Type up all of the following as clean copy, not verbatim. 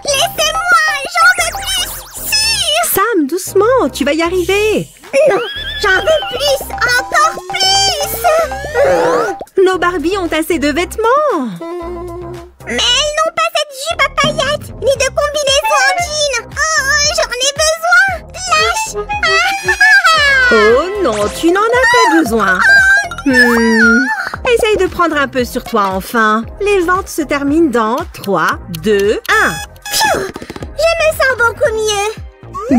Laissez-moi, j'en veux plus. Si. Sam, doucement, tu vas y arriver. Non, j'en veux plus, encore plus. Nos Barbies ont assez de vêtements. Mais elles n'ont pas cette jupe à paillettes, ni de combinaison en jean. Oh, j'en ai besoin. Lâche. Oh non, tu n'en as pas besoin. Essaye de prendre un peu sur toi enfin. Les ventes se terminent dans 3, 2, 1. Pfiou, je me sens beaucoup mieux.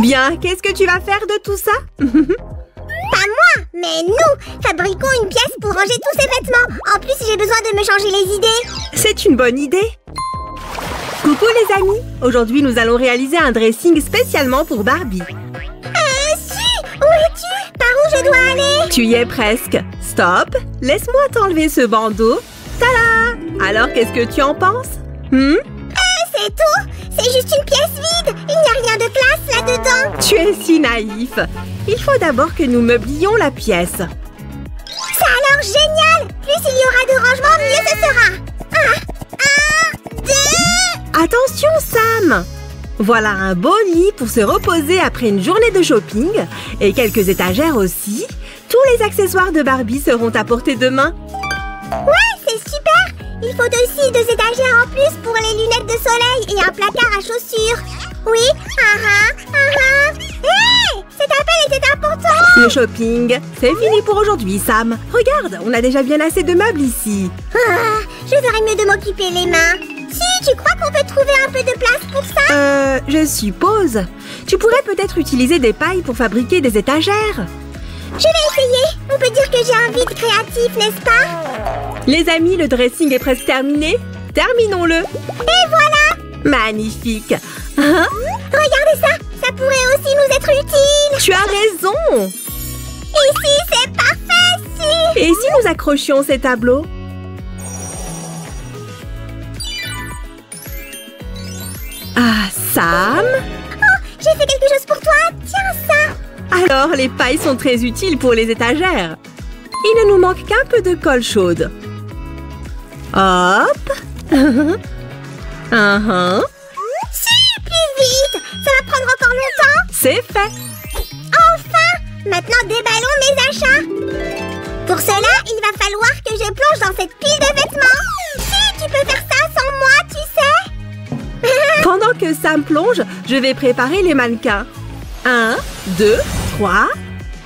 Bien, qu'est-ce que tu vas faire de tout ça? Pas moi, mais nous fabriquons une pièce pour ranger tous ces vêtements. En plus, j'ai besoin de me changer les idées. C'est une bonne idée. Coucou les amis. Aujourd'hui, nous allons réaliser un dressing spécialement pour Barbie. Si, où es-tu? Par où je dois aller? Tu y es presque. Stop. Laisse-moi t'enlever ce bandeau. Tada! Alors, qu'est-ce que tu en penses? C'est tout? C'est juste une pièce vide. Il n'y a rien de classe là-dedans. Tu es si naïf. Il faut d'abord que nous meublions la pièce. Ça a l'air génial. Plus il y aura de rangements, mieux ce sera. 1, 2... Attention, Sam! Voilà un beau lit pour se reposer après une journée de shopping et quelques étagères aussi. Tous les accessoires de Barbie seront à portée de main. Ouais, c'est super. Il faut aussi 2 étagères en plus pour les lunettes de soleil et un placard à chaussures. Oui, Hey, cet appel était important. Le shopping, c'est fini pour aujourd'hui, Sam. Regarde, on a déjà bien assez de meubles ici. Je ferais mieux de m'occuper les mains. Si, tu crois qu'on peut trouver un peu de place pour ça? Je suppose. Tu pourrais peut-être utiliser des pailles pour fabriquer des étagères. Je vais essayer. On peut dire que j'ai un vide créatif, n'est-ce pas? Les amis, le dressing est presque terminé. Terminons-le. Et voilà. Magnifique. Regardez ça. Ça pourrait aussi nous être utile. Tu as raison. Ici, c'est parfait, si. Et si nous accrochions ces tableaux? Ah, Sam? Oh, j'ai fait quelque chose pour toi. Tiens ça. Alors, les pailles sont très utiles pour les étagères. Il ne nous manque qu'un peu de colle chaude. Hop. Si, plus vite. Ça va prendre encore longtemps. C'est fait. Enfin. Maintenant, déballons mes achats. Pour cela, il va falloir que je plonge dans cette pile de vêtements. Si, tu peux faire ça sans moi, tu sais. Pendant que Sam plonge, je vais préparer les mannequins. 1, 2, 3.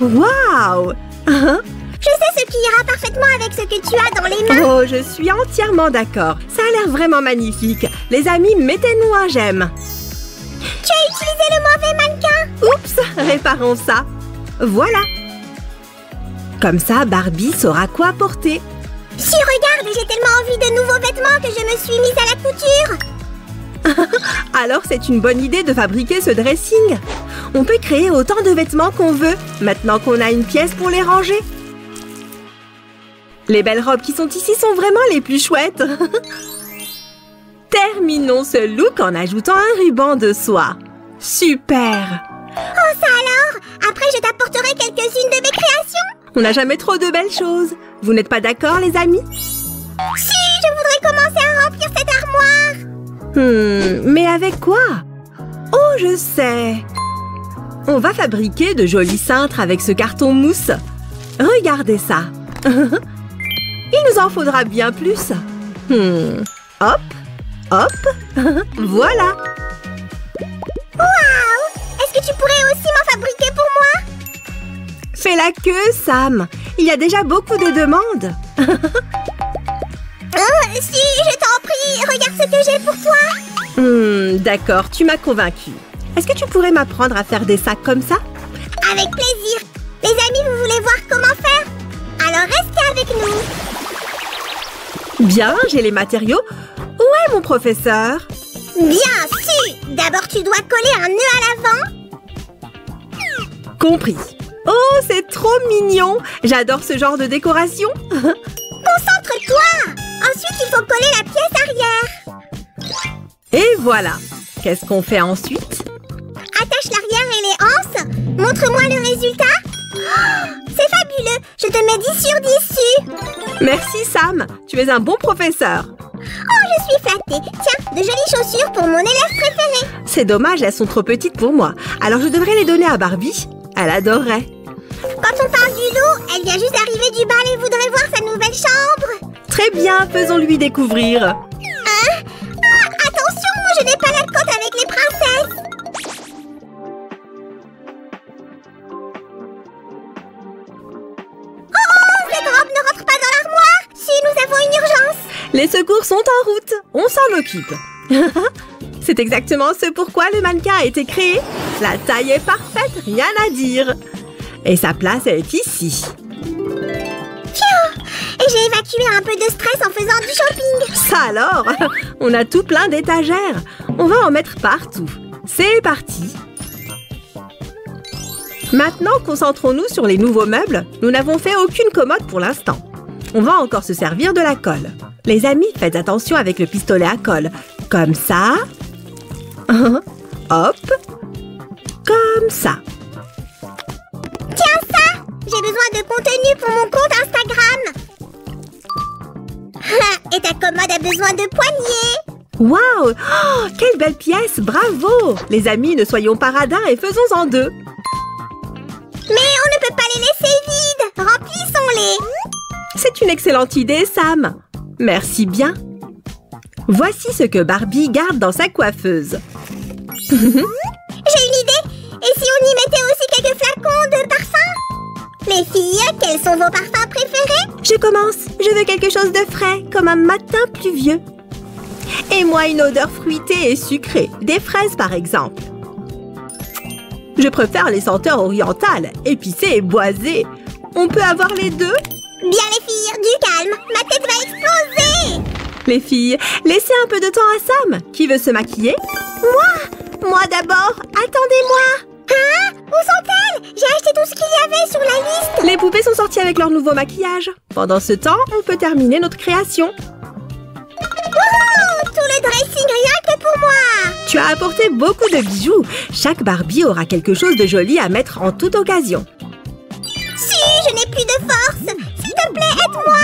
Waouh! Je sais ce qui ira parfaitement avec ce que tu as dans les mains. Oh, je suis entièrement d'accord. Ça a l'air vraiment magnifique. Les amis, mettez-nous un j'aime. Tu as utilisé le mauvais mannequin. Oups, réparons ça. Voilà. Comme ça, Barbie saura quoi porter. Si, regarde, j'ai tellement envie de nouveaux vêtements que je me suis mise à la couture. Alors, c'est une bonne idée de fabriquer ce dressing. On peut créer autant de vêtements qu'on veut, maintenant qu'on a une pièce pour les ranger. Les belles robes qui sont ici sont vraiment les plus chouettes. Terminons ce look en ajoutant un ruban de soie. Super! Oh, ça alors? Après, je t'apporterai quelques-unes de mes créations. On n'a jamais trop de belles choses. Vous n'êtes pas d'accord, les amis? Si, je voudrais commencer à remplir cette armoire. Mais avec quoi? Oh, je sais! On va fabriquer de jolis cintres avec ce carton mousse. Regardez ça! Il nous en faudra bien plus. Hop, hop, voilà! Waouh! Est-ce que tu pourrais aussi m'en fabriquer pour moi? Fais la queue, Sam! Il y a déjà beaucoup de demandes. Si, je t'en prie, regarde ce que j'ai pour toi. D'accord, tu m'as convaincue. Est-ce que tu pourrais m'apprendre à faire des sacs comme ça? Avec plaisir. Les amis, vous voulez voir comment faire? Alors restez avec nous. Bien, j'ai les matériaux. Où est mon professeur? Bien sûr. D'abord, tu dois coller un nœud à l'avant. Compris. Oh, c'est trop mignon. J'adore ce genre de décoration. Concentre-toi. Ensuite, il faut coller la pièce arrière. Et voilà. Qu'est-ce qu'on fait ensuite? Attache l'arrière et les anses. Montre-moi le résultat. Oh, c'est fabuleux. Je te mets 10 sur 10 dessus. Merci, Sam. Tu es un bon professeur. Oh, je suis flattée. Tiens, de jolies chaussures pour mon élève préféré. C'est dommage, elles sont trop petites pour moi. Alors je devrais les donner à Barbie. Elle adorerait. Quand on parle du loup, elle vient juste d'arriver du bal et voudrait voir sa nouvelle chambre. Très bien, faisons-lui découvrir. Hein? Ah, attention, je n'ai pas la cote avec les princesses. Oh, cette robe ne rentre pas dans l'armoire. Si, nous avons une urgence. Les secours sont en route. On s'en occupe. C'est exactement ce pourquoi le mannequin a été créé. La taille est parfaite, rien à dire. Et sa place est ici. Phew! Et j'ai évacué un peu de stress en faisant du shopping. Ça alors? On a tout plein d'étagères. On va en mettre partout. C'est parti. Maintenant, concentrons-nous sur les nouveaux meubles. Nous n'avons fait aucune commode pour l'instant. On va encore se servir de la colle. Les amis, faites attention avec le pistolet à colle. Comme ça. Hop. Comme ça. Tiens ça! J'ai besoin de contenu pour mon compte Instagram. Et ta commode a besoin de poignées. Waouh! Oh, quelle belle pièce! Bravo! Les amis, ne soyons pas radins et faisons en deux. Mais on ne peut pas les laisser vides. Remplissons-les. C'est une excellente idée, Sam. Merci bien. Voici ce que Barbie garde dans sa coiffeuse. J'ai une idée. Et si on y mettait aussi quelques flacons de parfum? Les filles, quels sont vos parfums préférés? Je commence. Je veux quelque chose de frais, comme un matin pluvieux. Et moi, une odeur fruitée et sucrée. Des fraises, par exemple. Je préfère les senteurs orientales, épicées et boisées. On peut avoir les deux? Bien les filles, du calme. Ma tête va exploser. Les filles, laissez un peu de temps à Sam. Qui veut se maquiller? Moi d'abord. Attendez-moi. Hein? Où sont-elles? J'ai acheté tout ce qu'il y avait sur la liste. Les poupées sont sorties avec leur nouveau maquillage. Pendant ce temps, on peut terminer notre création. Oh, tout le dressing rien que pour moi. Tu as apporté beaucoup de bijoux. Chaque Barbie aura quelque chose de joli à mettre en toute occasion. Si, je n'ai plus de force. S'il te plaît, aide-moi.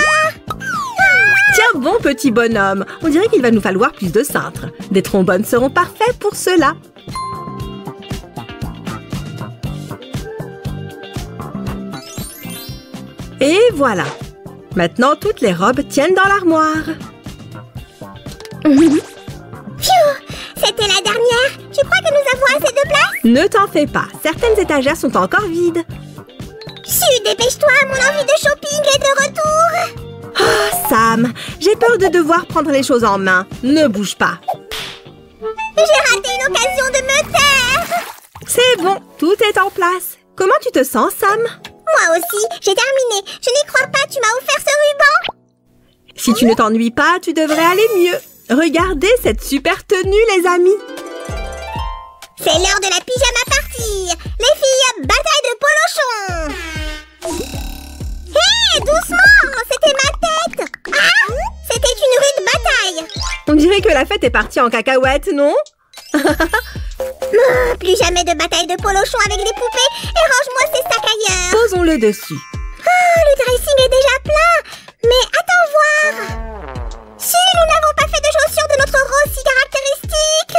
Tiens bon, petit bonhomme. On dirait qu'il va nous falloir plus de cintres. Des trombones seront parfaits pour cela. Et voilà. Maintenant, toutes les robes tiennent dans l'armoire. Phew, c'était la dernière. Tu crois que nous avons assez de place? Ne t'en fais pas. Certaines étagères sont encore vides. Su, dépêche-toi, mon envie de shopping est de retour. Oh, Sam, j'ai peur de devoir prendre les choses en main. Ne bouge pas. J'ai raté une occasion de me taire. C'est bon, tout est en place. Comment tu te sens, Sam? Moi aussi, j'ai terminé. Je n'y crois pas, tu m'as offert ce ruban. Si tu ne t'ennuies pas, tu devrais aller mieux. Regardez cette super tenue, les amis. C'est l'heure de la pyjama party. Les filles, bataille de polochon. Hé, doucement, c'était ma tête. Ah, c'était une rude bataille. On dirait que la fête est partie en cacahuète, non? Plus jamais de bataille de polochon avec des poupées et range-moi ces sacs ailleurs. Posons-le dessus. Oh, le dressing est déjà plein. Mais attends voir. Si, nous n'avons pas fait de chaussures de notre rose si caractéristique.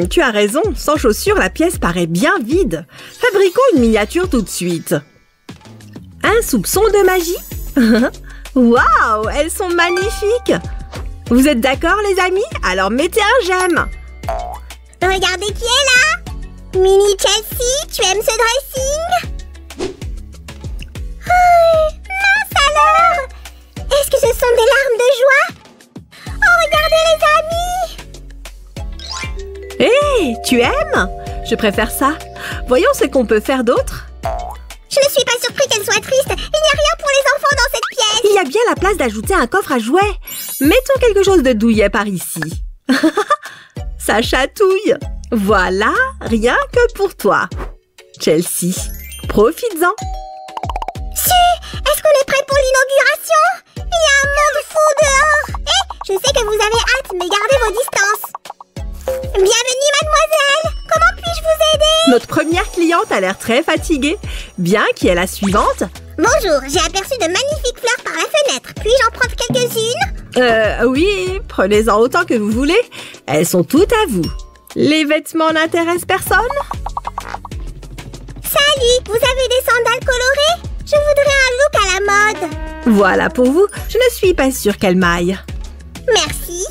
Tu as raison. Sans chaussures, la pièce paraît bien vide. Fabriquons une miniature tout de suite. Un soupçon de magie? Waouh, elles sont magnifiques. Vous êtes d'accord, les amis? Alors mettez un j'aime. Regardez qui est là. Mini Chelsea, tu aimes ce dressing? Oh, mince alors. Est-ce que ce sont des larmes de joie? Oh, regardez les amis. Hé, tu aimes? Je préfère ça. Voyons ce qu'on peut faire d'autre. Je ne suis pas surpris qu'elle soit triste. Il n'y a rien pour les enfants dans cette pièce. Il y a bien la place d'ajouter un coffre à jouets. Mettons quelque chose de douillet par ici. Ça chatouille. Voilà, rien que pour toi. Chelsea, profites-en. Si, est-ce qu'on est prêt pour l'inauguration? Il y a un monde fou dehors. Je sais que vous avez hâte, mais gardez vos distances. Bienvenue, mademoiselle. Comment puis-je vous aider? Notre première cliente a l'air très fatiguée. Bien, qui est la suivante? Bonjour, j'ai aperçu de magnifiques fleurs par la fenêtre. Puis-je en prendre quelques-unes? Oui, prenez-en autant que vous voulez. Elles sont toutes à vous. Les vêtements n'intéressent personne? Salut, vous avez des sandales colorées? Je voudrais un look à la mode. Voilà pour vous. Je ne suis pas sûre qu'elle m'aille. Merci.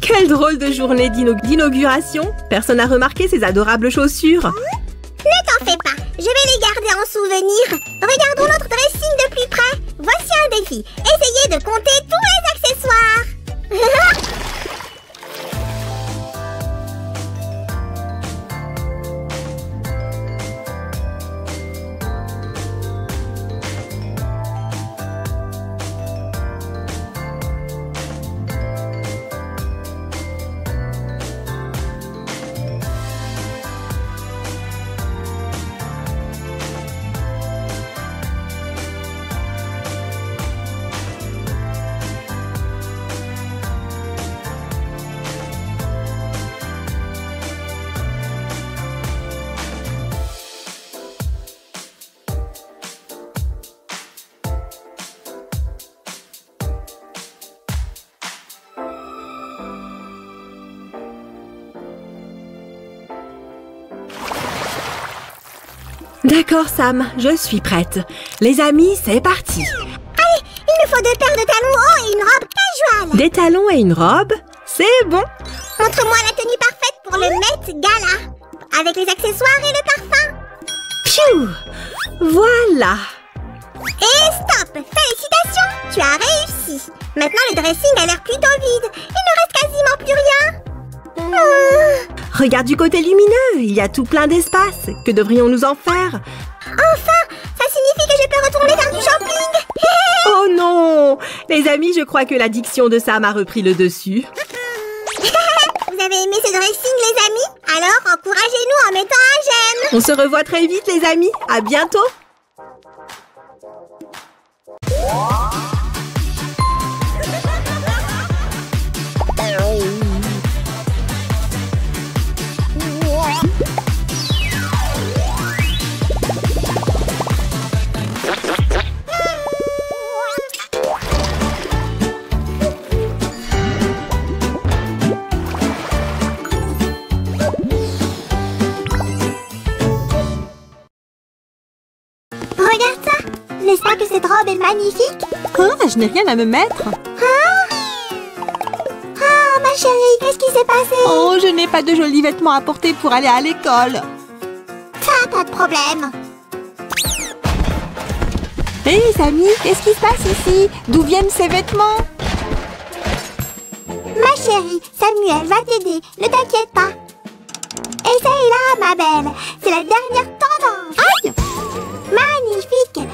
Quelle drôle de journée d'inauguration. Personne n'a remarqué ces adorables chaussures. Ne t'en fais pas, je vais les garder en souvenir. Regardons notre dressing de plus près. Voici un défi. Essayez de compter tous les accessoires. D'accord, Sam, je suis prête. Les amis, c'est parti. Allez, il me faut 2 paires de talons hauts et une robe casual. Des talons et une robe? C'est bon. Montre-moi la tenue parfaite pour le Met Gala. Avec les accessoires et le parfum. Pfiou! Voilà. Et stop! Félicitations! Tu as réussi. Maintenant, le dressing a l'air plutôt vide. Il ne reste quasiment plus rien. Regarde du côté lumineux, il y a tout plein d'espace. Que devrions-nous en faire? Enfin! Ça signifie que je peux retourner faire du shopping. Oh non! Les amis, je crois que l'addiction de Sam a repris le dessus. Vous avez aimé ce dressing, les amis? Alors, encouragez-nous en mettant un j'aime. On se revoit très vite, les amis. À bientôt! Regarde ça! N'est-ce pas que cette robe est magnifique? Quoi? Je n'ai rien à me mettre. Ah, ma chérie, qu'est-ce qui s'est passé? Oh, je n'ai pas de jolis vêtements à porter pour aller à l'école. Ça, pas de problème. Hé, les amis, qu'est-ce qui se passe ici? D'où viennent ces vêtements? Ma chérie, Samuel va t'aider, ne t'inquiète pas. Essaye-la, ma belle, c'est la dernière tendance. Aïe! Magnifique!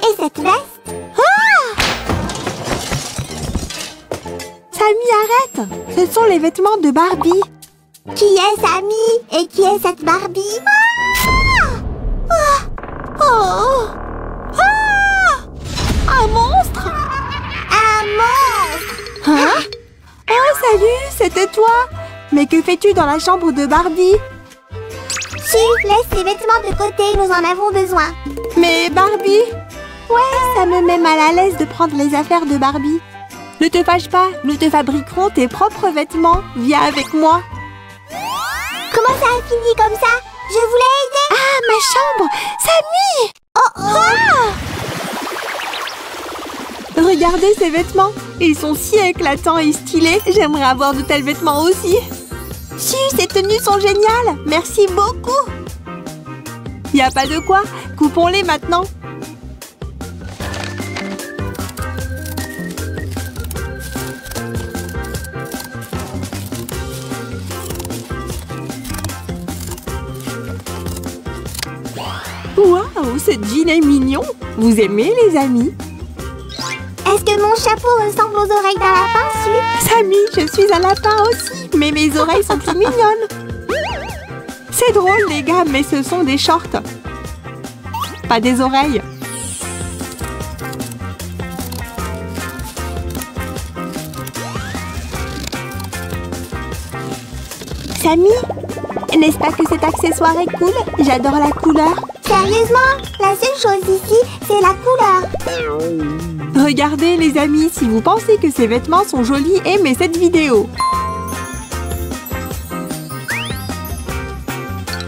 Et cette veste? Ah! Samy, arrête! Ce sont les vêtements de Barbie. Qui est Samy? Et qui est cette Barbie? Ah! Oh! Oh! Ah! Un monstre! Un monstre! Hein? Oh, salut, c'était toi! Mais que fais-tu dans la chambre de Barbie? Chut, laisse ces vêtements de côté, nous en avons besoin. Mais Barbie? Ouais, ça me met mal à l'aise de prendre les affaires de Barbie. Ne te fâche pas, nous te fabriquerons tes propres vêtements. Viens avec moi. Comment ça a fini comme ça? Je voulais aider. Ah, ma chambre! Samy! Oh, oh. Ah! Regardez ces vêtements. Ils sont si éclatants et stylés. J'aimerais avoir de tels vêtements aussi. Chut, ces tenues sont géniales. Merci beaucoup. Y a pas de quoi. Coupons-les maintenant. Waouh, ce jean est mignon. Vous aimez, les amis? Est-ce que mon chapeau ressemble aux oreilles d'un lapin, Su? Samy, je suis un lapin aussi, mais mes oreilles sont plus mignonnes. C'est drôle, les gars, mais ce sont des shorts. Pas des oreilles. Samy, n'est-ce pas que cet accessoire est cool? J'adore la couleur. Sérieusement? La seule chose ici, c'est la couleur. Regardez les amis, si vous pensez que ces vêtements sont jolis, aimez cette vidéo.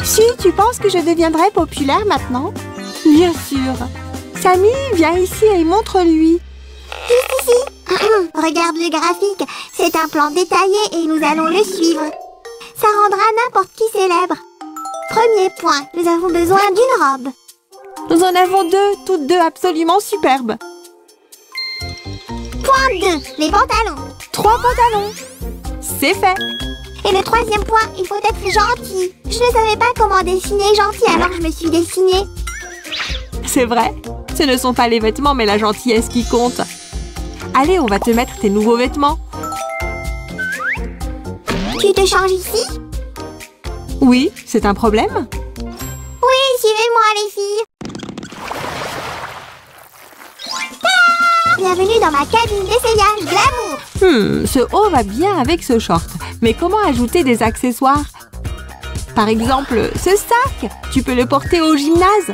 Si, tu penses que je deviendrai populaire maintenant? Bien sûr. Samy, viens ici et montre-lui. Juste ici. Regarde le graphique. C'est un plan détaillé et nous allons le suivre. Ça rendra n'importe qui célèbre. Premier point, nous avons besoin d'une robe. Nous en avons deux, toutes deux absolument superbes. Point 2, les pantalons. 3 pantalons. C'est fait. Et le troisième point, il faut être gentil. Je ne savais pas comment dessiner gentil, alors je me suis dessinée. C'est vrai. Ce ne sont pas les vêtements, mais la gentillesse qui compte. Allez, on va te mettre tes nouveaux vêtements. Tu te changes ici? Oui, c'est un problème? Oui, suivez-moi les filles. Bienvenue dans ma cabine d'essayage glamour. Ce haut va bien avec ce short. Mais comment ajouter des accessoires? Par exemple, ce sac. Tu peux le porter au gymnase.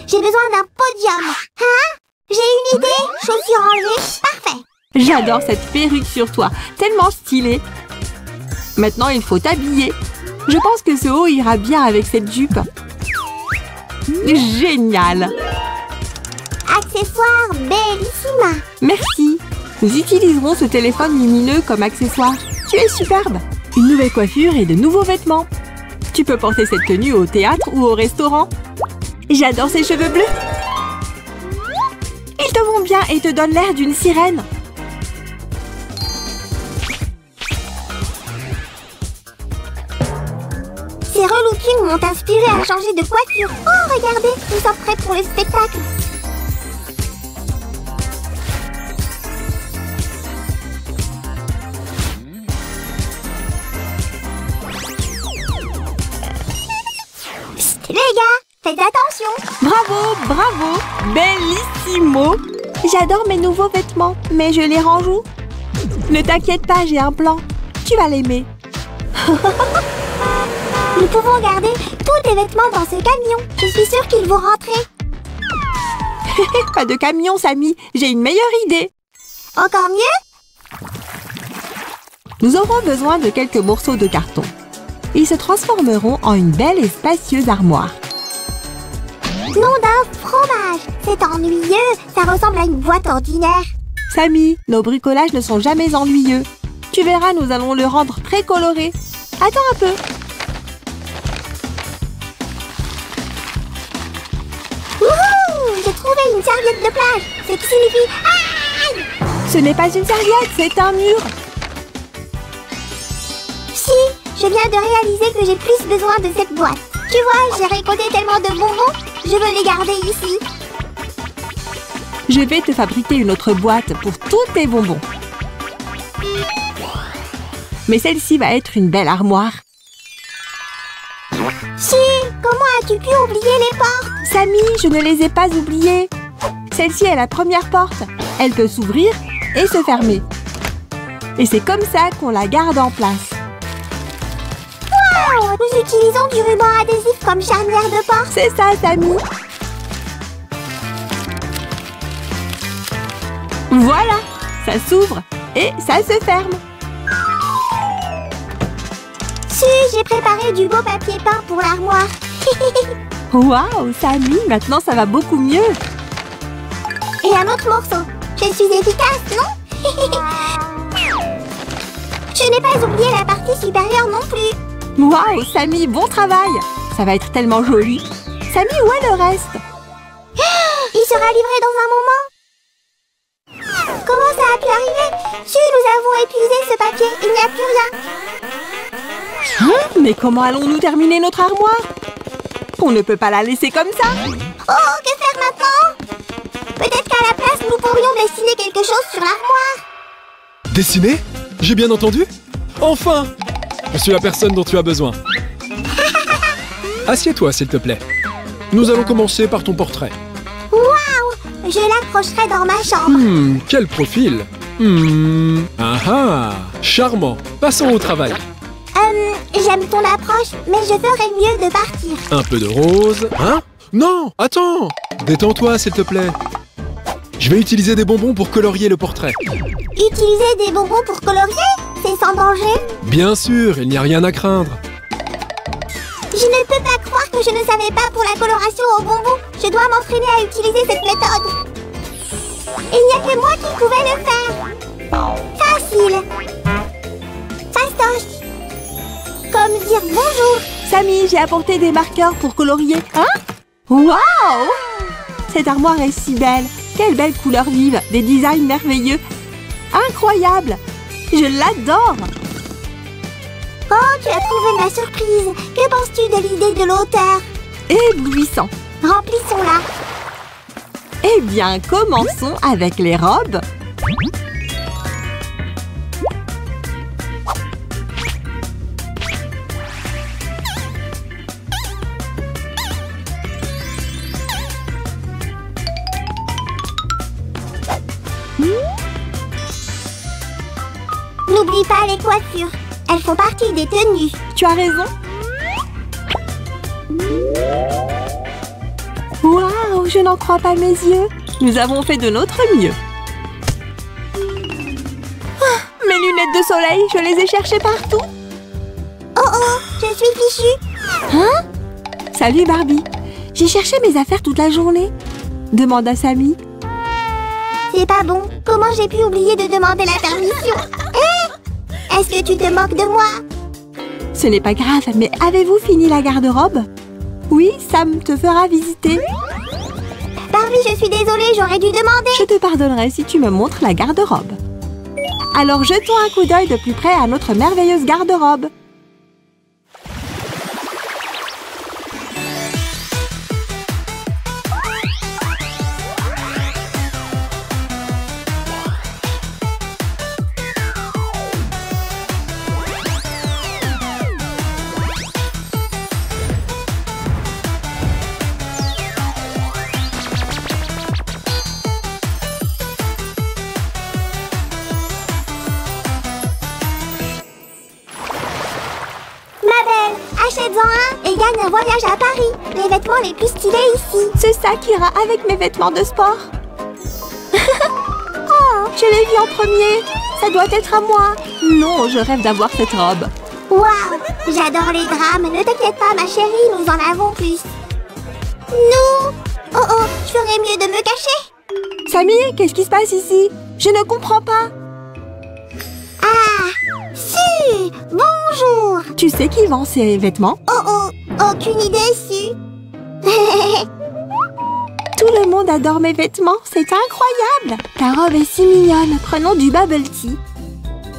J'ai besoin d'un podium. Hein? J'ai une idée. Chaussures enlevées. Parfait. J'adore cette perruque sur toi. Tellement stylée. Maintenant, il faut t'habiller. Je pense que ce haut ira bien avec cette jupe. Génial. Accessoires bellissima. Merci. Nous utiliserons ce téléphone lumineux comme accessoire. Tu es superbe. Une nouvelle coiffure et de nouveaux vêtements. Tu peux porter cette tenue au théâtre ou au restaurant. J'adore ces cheveux bleus. Ils te vont bien et te donnent l'air d'une sirène. Ces relookings m'ont inspiré à changer de coiffure. Oh, regardez, nous sommes prêts pour le spectacle. Psst, les gars, faites attention. Bravo, bravo, bellissimo. J'adore mes nouveaux vêtements, mais je les range où? Ne t'inquiète pas, j'ai un plan. Tu vas l'aimer. Nous pouvons garder tous tes vêtements dans ce camion. Je suis sûre qu'ils vont rentrer. Pas de camion, Samy. J'ai une meilleure idée. Encore mieux? Nous aurons besoin de quelques morceaux de carton. Ils se transformeront en une belle et spacieuse armoire. Nom d'un fromage. C'est ennuyeux. Ça ressemble à une boîte ordinaire. Samy, nos bricolages ne sont jamais ennuyeux. Tu verras, nous allons le rendre très coloré. Attends un peu. Wouhou! J'ai trouvé une serviette de plage. Ce qui signifie... Aïe! Ce n'est pas une serviette, c'est un mur. Si, je viens de réaliser que j'ai plus besoin de cette boîte. Tu vois, j'ai récolté tellement de bonbons. Je veux les garder ici. Je vais te fabriquer une autre boîte pour tous tes bonbons. Mais celle-ci va être une belle armoire. Si, comment as-tu pu oublier les portes? Samy, je ne les ai pas oubliées. Celle-ci est la première porte. Elle peut s'ouvrir et se fermer. Et c'est comme ça qu'on la garde en place. Wow! Nous utilisons du ruban adhésif comme charnière de porte. C'est ça, Samy. Voilà, ça s'ouvre et ça se ferme. Si, j'ai préparé du beau papier peint pour l'armoire. Waouh, Samy, maintenant ça va beaucoup mieux. Et un autre morceau. Je suis efficace, non? Je n'ai pas oublié la partie supérieure non plus. Waouh, Samy, bon travail. Ça va être tellement joli. Samy, où est le reste? Il sera livré dans un moment. Comment ça a pu arriver? Si, nous avons épuisé ce papier, il n'y a plus rien. Mais comment allons-nous terminer notre armoire? On ne peut pas la laisser comme ça. Oh, que faire maintenant? Peut-être qu'à la place, nous pourrions dessiner quelque chose sur l'armoire. Dessiner? J'ai bien entendu? Enfin! Je suis la personne dont tu as besoin. Assieds-toi, s'il te plaît. Nous allons commencer par ton portrait. Waouh! Je l'accrocherai dans ma chambre. Quel profil! Charmant. Passons au travail. J'aime ton approche, mais je ferais mieux de partir. Un peu de rose. Hein? Non! Attends! Détends-toi, s'il te plaît. Je vais utiliser des bonbons pour colorier le portrait. Utiliser des bonbons pour colorier? C'est sans danger? Bien sûr, il n'y a rien à craindre. Je ne peux pas croire que je ne savais pas pour la coloration aux bonbons. Je dois m'entraîner à utiliser cette méthode. Il n'y a que moi qui pouvais le faire. Facile. Fastoche. Comme dire bonjour. Samy, j'ai apporté des marqueurs pour colorier. Hein? Waouh! Cette armoire est si belle. Quelle belle couleur vive. Des designs merveilleux. Incroyable. Je l'adore. Oh, tu as trouvé ma surprise. Que penses-tu de l'idée de l'auteur? Éblouissant. Remplissons-la. Eh bien, commençons avec les robes. N'oublie pas les coiffures. Elles font partie des tenues. Tu as raison. Waouh, je n'en crois pas mes yeux. Nous avons fait de notre mieux. Ah, mes lunettes de soleil, je les ai cherchées partout. Oh, je suis fichue. Hein? Salut Barbie. J'ai cherché mes affaires toute la journée. Demanda Samy. C'est pas bon. Comment j'ai pu oublier de demander la permission? Est-ce que tu te moques de moi? Ce n'est pas grave, mais avez-vous fini la garde-robe? Oui, Sam te fera visiter. Barbie, je suis désolée, j'aurais dû demander. Je te pardonnerai si tu me montres la garde-robe. Alors jetons un coup d'œil de plus près à notre merveilleuse garde-robe. Achète-en un et gagne un voyage à Paris. Les vêtements les plus stylés ici. C'est ça qui ira avec mes vêtements de sport. Oh, je l'ai vu en premier. Ça doit être à moi. Non, je rêve d'avoir cette robe. Waouh, j'adore les drames. Ne t'inquiète pas, ma chérie, nous en avons plus. Nous? Oh, je ferais mieux de me cacher. Samy, qu'est-ce qui se passe ici? Je ne comprends pas. Ah, si, bonjour. Tu sais qui vend ces vêtements? Oh, aucune idée, si. Tout le monde adore mes vêtements, c'est incroyable. Ta robe est si mignonne, prenons du bubble tea.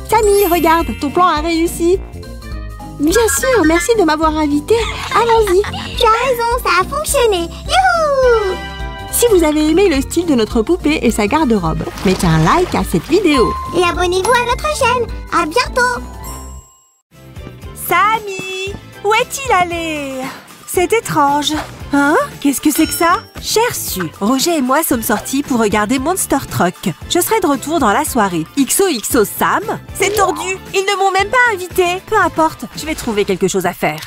Samy, regarde, ton plan a réussi. Bien sûr, merci de m'avoir invité. Allons-y. Tu as raison, ça a fonctionné. Youhou! Si vous avez aimé le style de notre poupée et sa garde-robe, mettez un like à cette vidéo. Et abonnez-vous à notre chaîne. À bientôt. Samy, où est-il allé? C'est étrange. Hein? Qu'est-ce que c'est que ça? Cher Su, Roger et moi sommes sortis pour regarder Monster Truck. Je serai de retour dans la soirée. XOXO Sam? C'est tordu. Ils ne m'ont même pas invité. Peu importe, je vais trouver quelque chose à faire.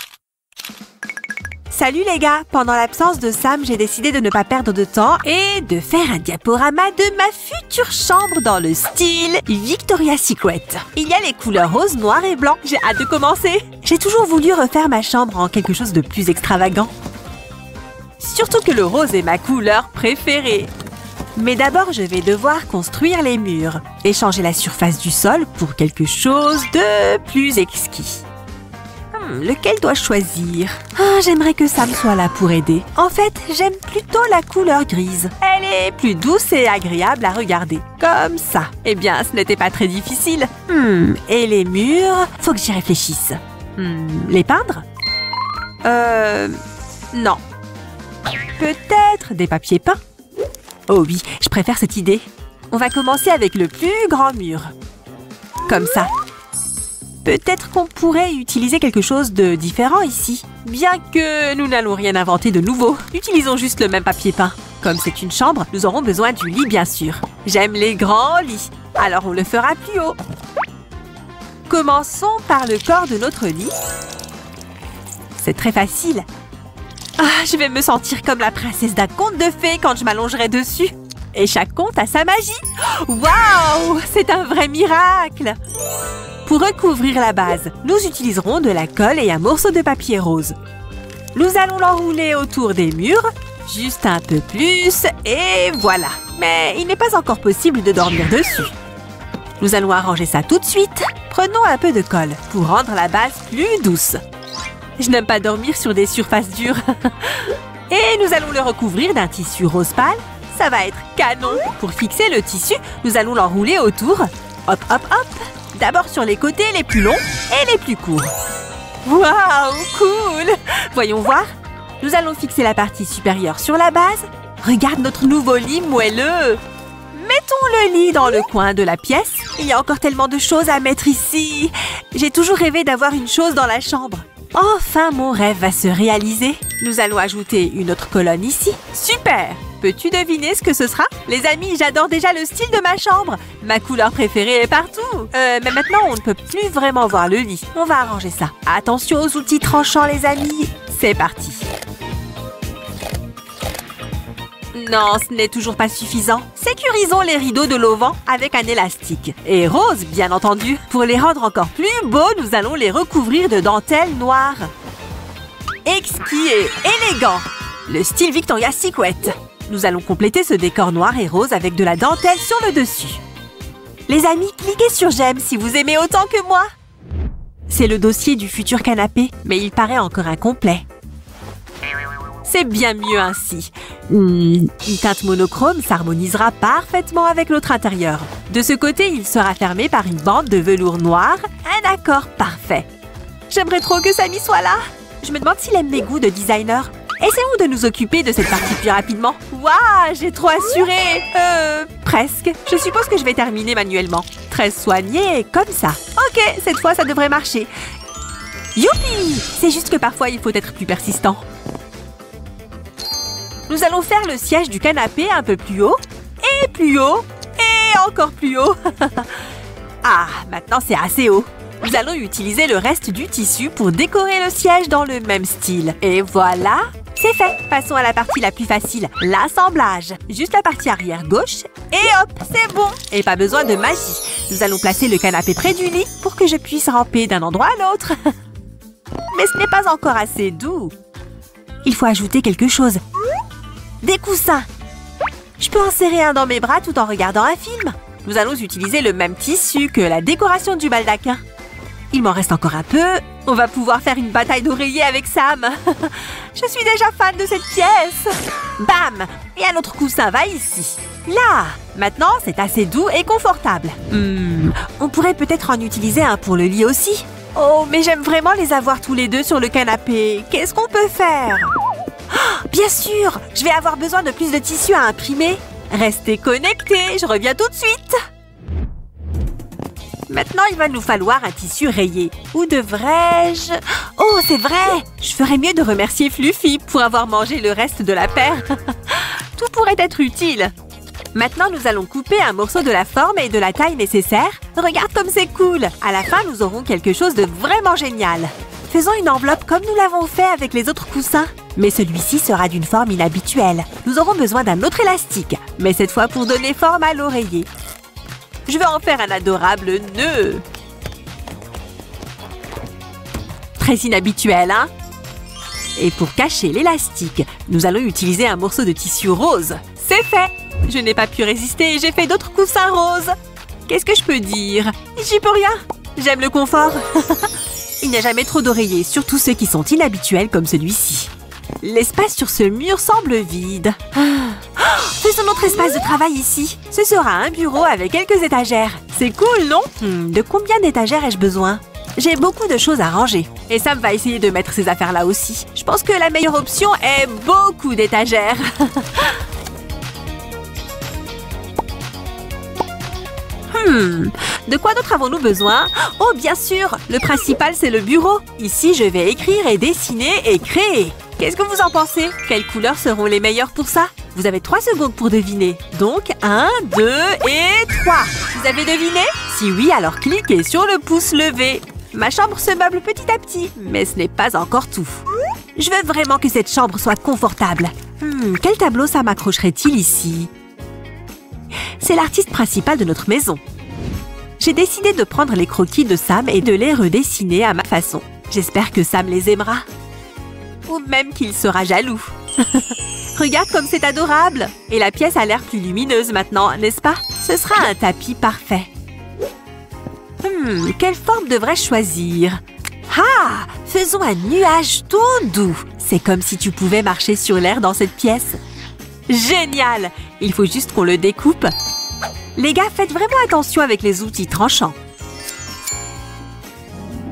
Salut les gars! Pendant l'absence de Sam, j'ai décidé de ne pas perdre de temps et de faire un diaporama de ma future chambre dans le style Victoria's Secret. Il y a les couleurs rose, noir et blanc. J'ai hâte de commencer! J'ai toujours voulu refaire ma chambre en quelque chose de plus extravagant. Surtout que le rose est ma couleur préférée. Mais d'abord, je vais devoir construire les murs et changer la surface du sol pour quelque chose de plus exquis. Lequel dois-je choisir? J'aimerais que Sam soit là pour aider. En fait, j'aime plutôt la couleur grise. Elle est plus douce et agréable à regarder. Comme ça. Eh bien, ce n'était pas très difficile. Et les murs? Faut que j'y réfléchisse. Les peindre? Non. Peut-être des papiers peints? Oh oui, je préfère cette idée. On va commencer avec le plus grand mur. Comme ça. Peut-être qu'on pourrait utiliser quelque chose de différent ici. Bien que nous n'allons rien inventer de nouveau. Utilisons juste le même papier peint. Comme c'est une chambre, nous aurons besoin du lit bien sûr. J'aime les grands lits. Alors on le fera plus haut. Commençons par le corps de notre lit. C'est très facile. Je vais me sentir comme la princesse d'un conte de fées quand je m'allongerai dessus. Et chaque conte a sa magie. Waouh! C'est un vrai miracle! Pour recouvrir la base, nous utiliserons de la colle et un morceau de papier rose. Nous allons l'enrouler autour des murs, juste un peu plus, et voilà. Mais il n'est pas encore possible de dormir dessus. Nous allons arranger ça tout de suite. Prenons un peu de colle pour rendre la base plus douce. Je n'aime pas dormir sur des surfaces dures. Et nous allons le recouvrir d'un tissu rose pâle. Ça va être canon. Pour fixer le tissu, nous allons l'enrouler autour. Hop, hop, hop. D'abord sur les côtés les plus longs et les plus courts. Waouh, cool! Voyons voir. Nous allons fixer la partie supérieure sur la base. Regarde notre nouveau lit moelleux. Mettons le lit dans le coin de la pièce. Il y a encore tellement de choses à mettre ici. J'ai toujours rêvé d'avoir une chose dans la chambre. Enfin, mon rêve va se réaliser. Nous allons ajouter une autre colonne ici. Super! Peux-tu deviner ce que ce sera? Les amis, j'adore déjà le style de ma chambre. Ma couleur préférée est partout. Mais maintenant, on ne peut plus vraiment voir le lit. On va arranger ça. Attention aux outils tranchants, les amis. C'est parti. Non, ce n'est toujours pas suffisant. Sécurisons les rideaux de l'auvent avec un élastique. Et rose, bien entendu. Pour les rendre encore plus beaux, nous allons les recouvrir de dentelle noire. Exquis et élégant. Le style Victoria's Secret. Nous allons compléter ce décor noir et rose avec de la dentelle sur le dessus. Les amis, cliquez sur j'aime si vous aimez autant que moi. C'est le dossier du futur canapé, mais il paraît encore incomplet. C'est bien mieux ainsi. Une teinte monochrome s'harmonisera parfaitement avec l'autre intérieur. De ce côté, il sera fermé par une bande de velours noir. Un accord parfait. J'aimerais trop que Samy soit là. Je me demande s'il aime mes goûts de designer. Essayons de nous occuper de cette partie plus rapidement. Waouh, j'ai trop assuré. Presque. Je suppose que je vais terminer manuellement. Très soigné, comme ça. Ok, cette fois, ça devrait marcher. Youpi! C'est juste que parfois, il faut être plus persistant. Nous allons faire le siège du canapé un peu plus haut, et encore plus haut. Ah, maintenant c'est assez haut. Nous allons utiliser le reste du tissu pour décorer le siège dans le même style. Et voilà, c'est fait. Passons à la partie la plus facile, l'assemblage. Juste la partie arrière gauche, et hop, c'est bon. Et pas besoin de magie. Nous allons placer le canapé près du lit pour que je puisse ramper d'un endroit à l'autre. Mais ce n'est pas encore assez doux. Il faut ajouter quelque chose. Des coussins. Je peux en serrer un dans mes bras tout en regardant un film. Nous allons utiliser le même tissu que la décoration du baldaquin. Il m'en reste encore un peu. On va pouvoir faire une bataille d'oreillers avec Sam. Je suis déjà fan de cette pièce. Bam! Et un autre coussin va ici. Là! Maintenant, c'est assez doux et confortable. On pourrait peut-être en utiliser un pour le lit aussi. Oh, mais j'aime vraiment les avoir tous les deux sur le canapé. Qu'est-ce qu'on peut faire? Oh, bien sûr! Je vais avoir besoin de plus de tissu à imprimer. Restez connectés, je reviens tout de suite. Maintenant, il va nous falloir un tissu rayé. Où devrais-je? Oh, c'est vrai! Je ferais mieux de remercier Fluffy pour avoir mangé le reste de la paire. Tout pourrait être utile. Maintenant, nous allons couper un morceau de la forme et de la taille nécessaires. Regarde comme c'est cool! À la fin, nous aurons quelque chose de vraiment génial. Faisons une enveloppe comme nous l'avons fait avec les autres coussins. Mais celui-ci sera d'une forme inhabituelle. Nous aurons besoin d'un autre élastique, mais cette fois pour donner forme à l'oreiller. Je vais en faire un adorable nœud. Très inhabituel, hein? Et pour cacher l'élastique, nous allons utiliser un morceau de tissu rose. C'est fait! Je n'ai pas pu résister et j'ai fait d'autres coussins roses. Qu'est-ce que je peux dire? J'y peux rien. J'aime le confort. Il n'y a jamais trop d'oreillers, surtout ceux qui sont inhabituels comme celui-ci. L'espace sur ce mur semble vide. Faisons notre espace de travail ici. Ce sera un bureau avec quelques étagères. C'est cool, non? De combien d'étagères ai-je besoin? J'ai beaucoup de choses à ranger. Et Sam va essayer de mettre ses affaires là aussi. Je pense que la meilleure option est beaucoup d'étagères. De quoi d'autre avons-nous besoin? Oh, bien sûr! Le principal, c'est le bureau. Ici, je vais écrire et dessiner et créer. Qu'est-ce que vous en pensez? Quelles couleurs seront les meilleures pour ça? Vous avez 3 secondes pour deviner. Donc, 1, 2 et 3. Vous avez deviné? Si oui, alors cliquez sur le pouce levé. Ma chambre se meuble petit à petit, mais ce n'est pas encore tout. Je veux vraiment que cette chambre soit confortable. Quel tableau ça m'accrocherait-il ici? C'est l'artiste principal de notre maison. J'ai décidé de prendre les croquis de Sam et de les redessiner à ma façon. J'espère que Sam les aimera. Ou même qu'il sera jaloux. Regarde comme c'est adorable! Et la pièce a l'air plus lumineuse maintenant, n'est-ce pas? Ce sera un tapis parfait. Quelle forme devrais-je choisir? Ah! Faisons un nuage tout doux. C'est comme si tu pouvais marcher sur l'air dans cette pièce. Génial! Il faut juste qu'on le découpe. Les gars, faites vraiment attention avec les outils tranchants.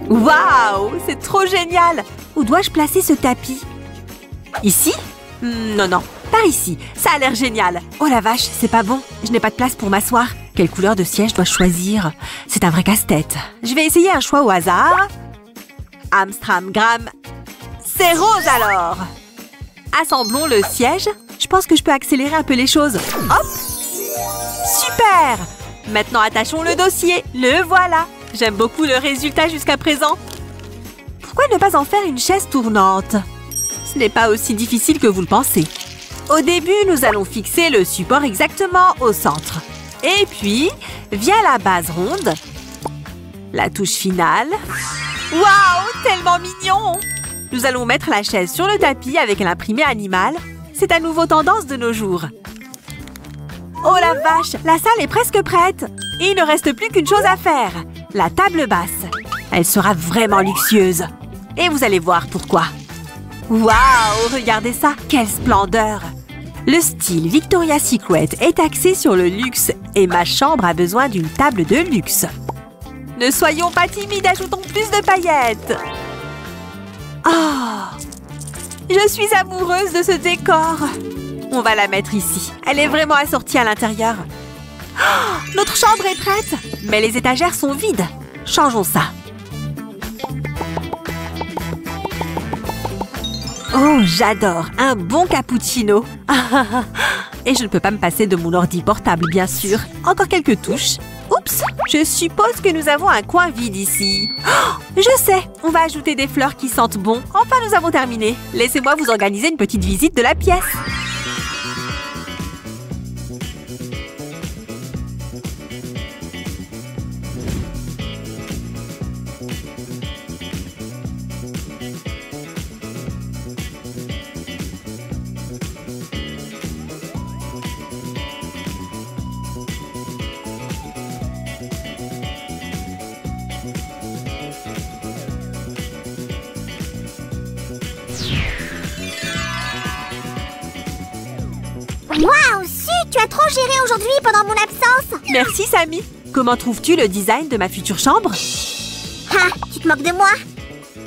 Waouh! C'est trop génial! Où dois-je placer ce tapis? Ici? Non, par ici. Ça a l'air génial. Oh la vache, c'est pas bon. Je n'ai pas de place pour m'asseoir. Quelle couleur de siège dois-je choisir? C'est un vrai casse-tête. Je vais essayer un choix au hasard. Amstramgram. C'est rose alors! Assemblons le siège. Je pense que je peux accélérer un peu les choses. Hop! Super! Maintenant, attachons le dossier. Le voilà! J'aime beaucoup le résultat jusqu'à présent. Pourquoi ne pas en faire une chaise tournante? Ce n'est pas aussi difficile que vous le pensez. Au début, nous allons fixer le support exactement au centre. Et puis, via la base ronde, la touche finale. Waouh! Tellement mignon! Nous allons mettre la chaise sur le tapis avec l'imprimé animal. C'est à nouveau tendance de nos jours. Oh la vache! La salle est presque prête! Il ne reste plus qu'une chose à faire. La table basse. Elle sera vraiment luxueuse. Et vous allez voir pourquoi. Waouh! Regardez ça! Quelle splendeur! Le style Victoria's Secret est axé sur le luxe et ma chambre a besoin d'une table de luxe. Ne soyons pas timides, ajoutons plus de paillettes. Oh! Je suis amoureuse de ce décor. On va la mettre ici. Elle est vraiment assortie à l'intérieur. Oh, notre chambre est prête. Mais les étagères sont vides. Changeons ça. Oh, j'adore. Un bon cappuccino. Et je ne peux pas me passer de mon ordi portable, bien sûr. Encore quelques touches. Oups! Je suppose que nous avons un coin vide ici. Oh, je sais! On va ajouter des fleurs qui sentent bon. Enfin, nous avons terminé. Laissez-moi vous organiser une petite visite de la pièce. Waouh, Su, tu as trop géré aujourd'hui pendant mon absence. Merci, Samy. Comment trouves-tu le design de ma future chambre? Ah, tu te moques de moi?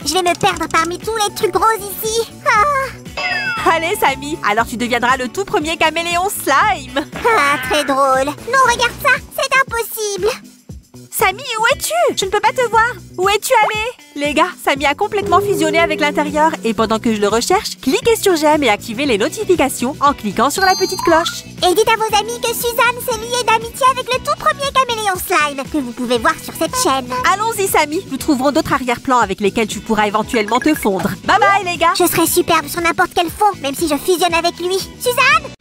Je vais me perdre parmi tous les trucs roses ici. Ah. Allez, Samy, alors tu deviendras le tout premier caméléon slime. Ah, très drôle. Non, regarde ça, c'est impossible. Samy, où es-tu? Je ne peux pas te voir. Où es-tu allé? Les gars, Samy a complètement fusionné avec l'intérieur. Et pendant que je le recherche, cliquez sur j'aime et activez les notifications en cliquant sur la petite cloche. Et dites à vos amis que Suzanne s'est liée d'amitié avec le tout premier caméléon slime que vous pouvez voir sur cette chaîne. Allons-y, Samy. Nous trouverons d'autres arrière-plans avec lesquels tu pourras éventuellement te fondre. Bye bye, les gars. Je serai superbe sur n'importe quel fond, même si je fusionne avec lui. Suzanne!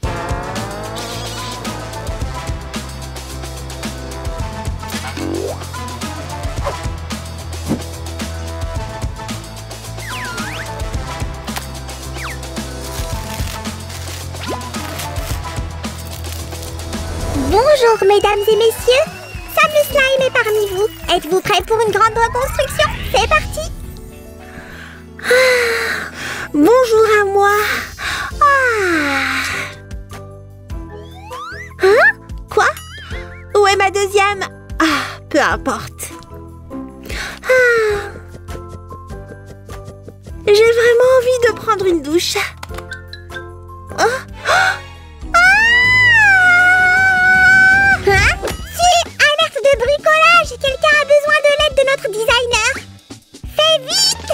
Bonjour mesdames et messieurs, Sam le Slime est parmi vous. Êtes-vous prêts pour une grande reconstruction? C'est parti. Bonjour à moi. Hein? Quoi? Où est ma deuxième? Peu importe. J'ai vraiment envie de prendre une douche. Alerte de bricolage! Quelqu'un a besoin de l'aide de notre designer! Fais vite!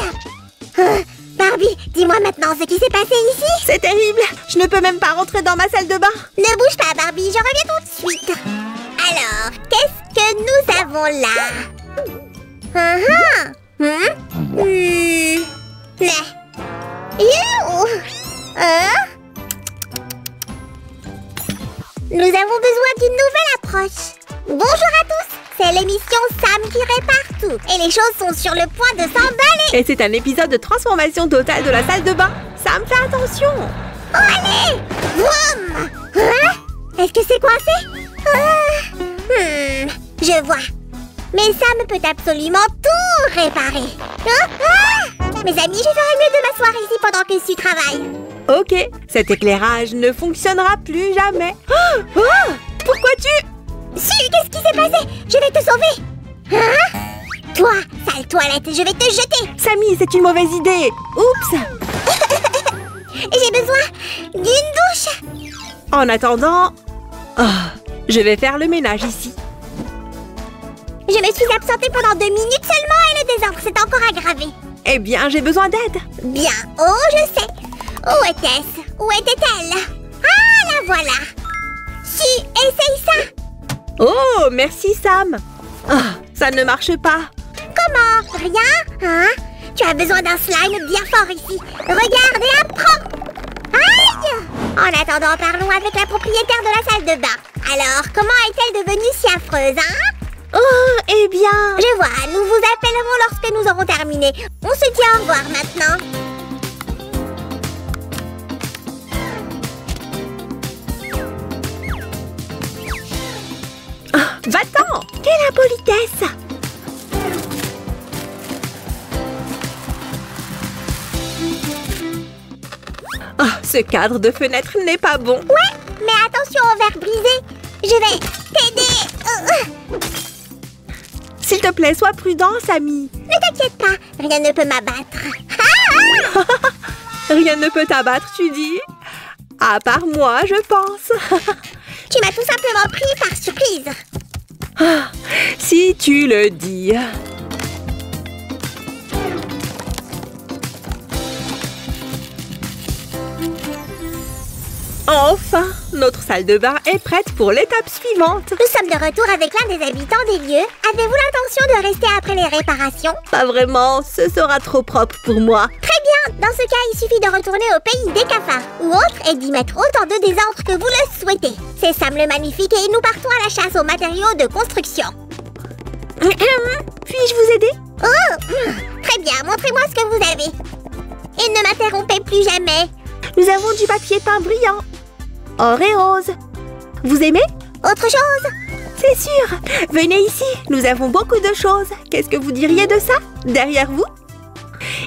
Barbie, dis-moi maintenant ce qui s'est passé ici! C'est terrible. Je ne peux même pas rentrer dans ma salle de bain. Ne bouge pas, Barbie, je reviens tout de suite. Alors, qu'est-ce que nous avons là? Nous avons besoin d'une nouvelle approche. sont sur le point de s'emballer. Et c'est un épisode de transformation totale de la salle de bain. Sam, fais attention. Oh, allez! Vroom! Hein? Est-ce que c'est coincé? Je vois. Mais Sam peut absolument tout réparer. Mes amis, je ferais mieux de m'asseoir ici pendant que tu travailles. Ok, cet éclairage ne fonctionnera plus jamais. Oh, pourquoi tu... Su, qu'est-ce qui s'est passé? Je vais te sauver. Hein? Toi, sale toilette, je vais te jeter. Sammy, c'est une mauvaise idée. Oups. J'ai besoin d'une douche. En attendant, je vais faire le ménage ici. Je me suis absentée pendant 2 minutes seulement et le désordre s'est encore aggravé. Eh bien, j'ai besoin d'aide. Bien, oh, je sais. Où était-ce? Où était-elle? Ah, la voilà. Su, essaye ça. Oh, merci Sam. Ça ne marche pas. Comment? Rien? Hein? Tu as besoin d'un slime bien fort ici. Regarde et apprends. Aïe! En attendant, parlons avec la propriétaire de la salle de bain. Alors, comment est-elle devenue si affreuse, hein? Oh, eh bien... Je vois, nous vous appellerons lorsque nous aurons terminé. On se dit au revoir maintenant. Va-t'en! Quelle impolitesse! Ce cadre de fenêtre n'est pas bon. Ouais, mais attention au verre brisé. Je vais t'aider. S'il te plaît, sois prudent, Sammy. Ne t'inquiète pas, rien ne peut m'abattre. Rien ne peut t'abattre, tu dis? À part moi, je pense. Tu m'as tout simplement pris par surprise. Si tu le dis. Enfin, notre salle de bain est prête pour l'étape suivante. Nous sommes de retour avec l'un des habitants des lieux. Avez-vous l'intention de rester après les réparations? Pas vraiment, ce sera trop propre pour moi. Très bien, dans ce cas, il suffit de retourner au pays des cafards ou autre et d'y mettre autant de désordre que vous le souhaitez. C'est Sam le Magnifique et nous partons à la chasse aux matériaux de construction. Puis-je vous aider? Oh, très bien, montrez-moi ce que vous avez. Et ne m'interrompez plus jamais. Nous avons du papier peint brillant. Or et rose. Vous aimez? Autre chose? C'est sûr. Venez ici, nous avons beaucoup de choses. Qu'est-ce que vous diriez de ça? Derrière vous?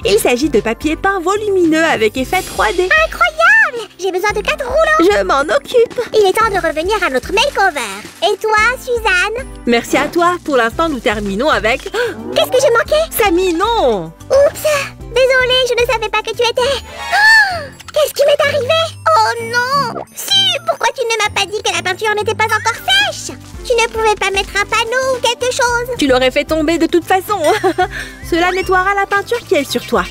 Il s'agit de papier peint volumineux avec effet 3D. Incroyable! J'ai besoin de 4 rouleaux. Je m'en occupe. Il est temps de revenir à notre makeover. Et toi, Suzanne? Merci à toi. Pour l'instant, nous terminons avec... Qu'est-ce que j'ai manqué? Sammy, non! Oups! Désolée, je ne savais pas que tu étais... Qu'est-ce qui m'est arrivé? Oh non! Su, pourquoi tu ne m'as pas dit que la peinture n'était pas encore sèche? Tu ne pouvais pas mettre un panneau ou quelque chose? Tu l'aurais fait tomber de toute façon. Cela nettoiera la peinture qui est sur toi.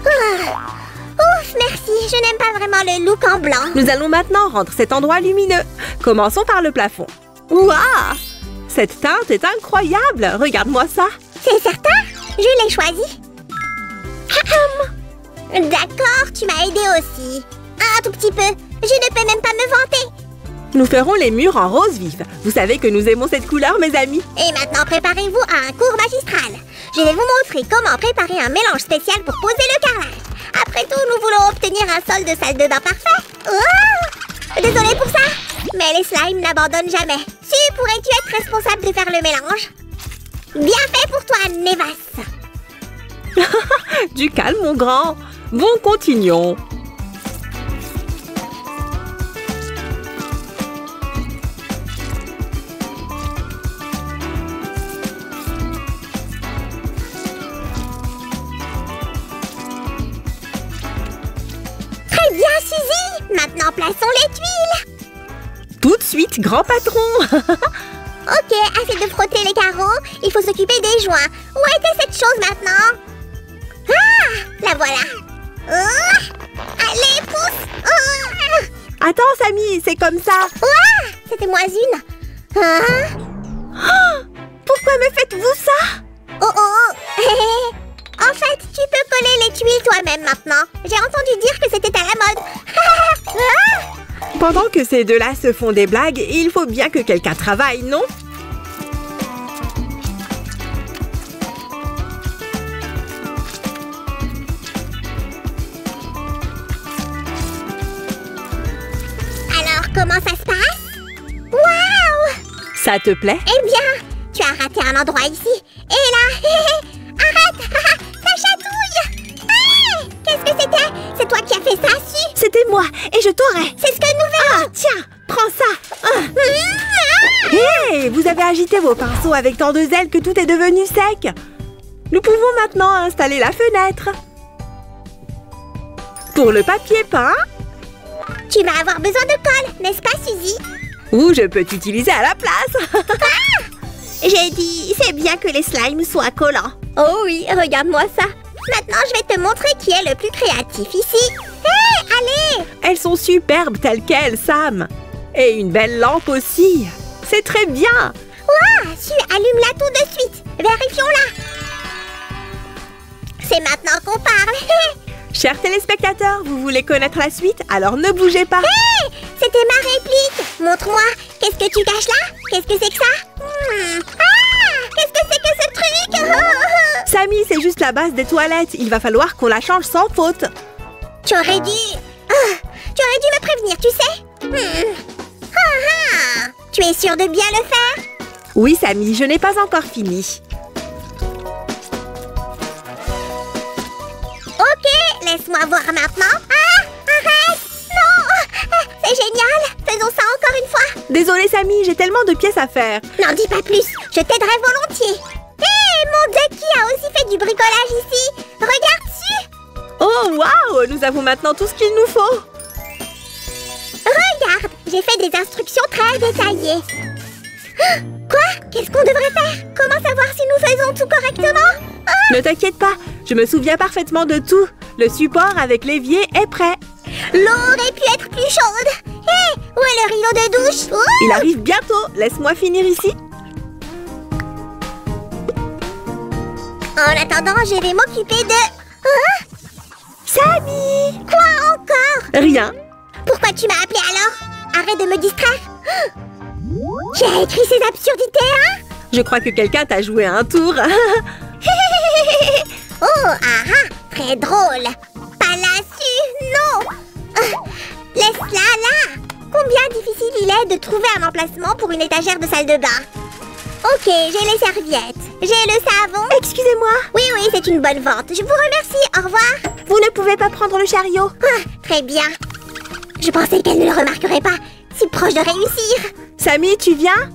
Ouf, merci. Je n'aime pas vraiment le look en blanc. Nous allons maintenant rendre cet endroit lumineux. Commençons par le plafond. Waouh! Cette teinte est incroyable. Regarde-moi ça. C'est certain? Je l'ai choisi. D'accord, tu m'as aidé aussi. Un tout petit peu. Je ne peux même pas me vanter. Nous ferons les murs en rose vif. Vous savez que nous aimons cette couleur, mes amis. Et maintenant, préparez-vous à un cours magistral. Je vais vous montrer comment préparer un mélange spécial pour poser le carrelage. Après tout, nous voulons obtenir un sol de salle de bain parfait. Oh! Désolée pour ça, mais les slimes n'abandonnent jamais. Pourrais-tu être responsable de faire le mélange? Bien fait pour toi, Nevas. Du calme, mon grand. Bon, continuons. Très bien, Suzy. Maintenant, plaçons les tuiles. Tout de suite, grand patron. Ok, assez de frotter les carreaux. Il faut s'occuper des joints. Où était cette chose maintenant? Ah, la voilà. Allez, pousse. Attends, Sammy, c'est comme ça. C'était moi une. Pourquoi me faites-vous ça? En fait, tu peux coller les tuiles toi-même maintenant. J'ai entendu dire que c'était à la mode. Pendant que ces deux-là se font des blagues, il faut bien que quelqu'un travaille, non? comment ça se passe? Waouh! Ça te plaît? Eh bien, tu as raté un endroit ici. Et là, arrête! Ça chatouille! Hey! Qu'est-ce que c'était? C'est toi qui as fait ça, Su? C'était moi, et je t'aurais. C'est ce que nous verrons! Ah, tiens, prends ça. Hé, vous avez agité vos pinceaux avec tant de zèle que tout est devenu sec. Nous pouvons maintenant installer la fenêtre. Pour le papier peint... Tu vas avoir besoin de colle, n'est-ce pas, Suzy? Ou je peux t'utiliser à la place. J'ai dit, c'est bien que les slimes soient collants. Oh oui, regarde-moi ça. Maintenant, je vais te montrer qui est le plus créatif ici. Hé, allez! Elles sont superbes telles quelles, Sam. Et une belle lampe aussi. C'est très bien. Ouah, Su, allume-la tout de suite. Vérifions-la. C'est maintenant qu'on parle. Chers téléspectateurs, vous voulez connaître la suite? Alors ne bougez pas. Hé, c'était ma réplique. Montre-moi. Qu'est-ce que tu caches là? Qu'est-ce que c'est que ça? Ah, qu'est-ce que c'est que ce truc? Sammy, c'est juste la base des toilettes. Il va falloir qu'on la change sans faute. Tu aurais dû me prévenir, tu sais. Tu es sûre de bien le faire? Oui, Sammy, je n'ai pas encore fini. Ok, laisse-moi voir maintenant. Ah, arrête! Non! C'est génial! Faisons ça encore une fois! Désolée, Sammy, j'ai tellement de pièces à faire. N'en dis pas plus, je t'aiderai volontiers. Hé, mon Ducky a aussi fait du bricolage ici. Regarde dessus! Oh, waouh! Nous avons maintenant tout ce qu'il nous faut. Regarde, j'ai fait des instructions très détaillées. Quoi? Qu'est-ce qu'on devrait faire? Comment savoir si nous faisons tout correctement? Ne t'inquiète pas, je me souviens parfaitement de tout. Le support avec l'évier est prêt. L'eau aurait pu être plus chaude. Hé, où est le rideau de douche? Il arrive bientôt. Laisse-moi finir ici. En attendant, je vais m'occuper de... Sammy! Quoi encore? Rien. Pourquoi tu m'as appelé alors? Arrête de me distraire. Qui a écrit ces absurdités, hein? Je crois que quelqu'un t'a joué un tour. Oh, très drôle. Pas là-dessus, non. Laisse-la là. Combien difficile il est de trouver un emplacement pour une étagère de salle de bain. Ok, j'ai les serviettes. J'ai le savon. Excusez-moi. Oui, c'est une bonne vente. Je vous remercie. Au revoir. Vous ne pouvez pas prendre le chariot. Très bien. Je pensais qu'elle ne le remarquerait pas. Si proche de réussir. Sammy, tu viens?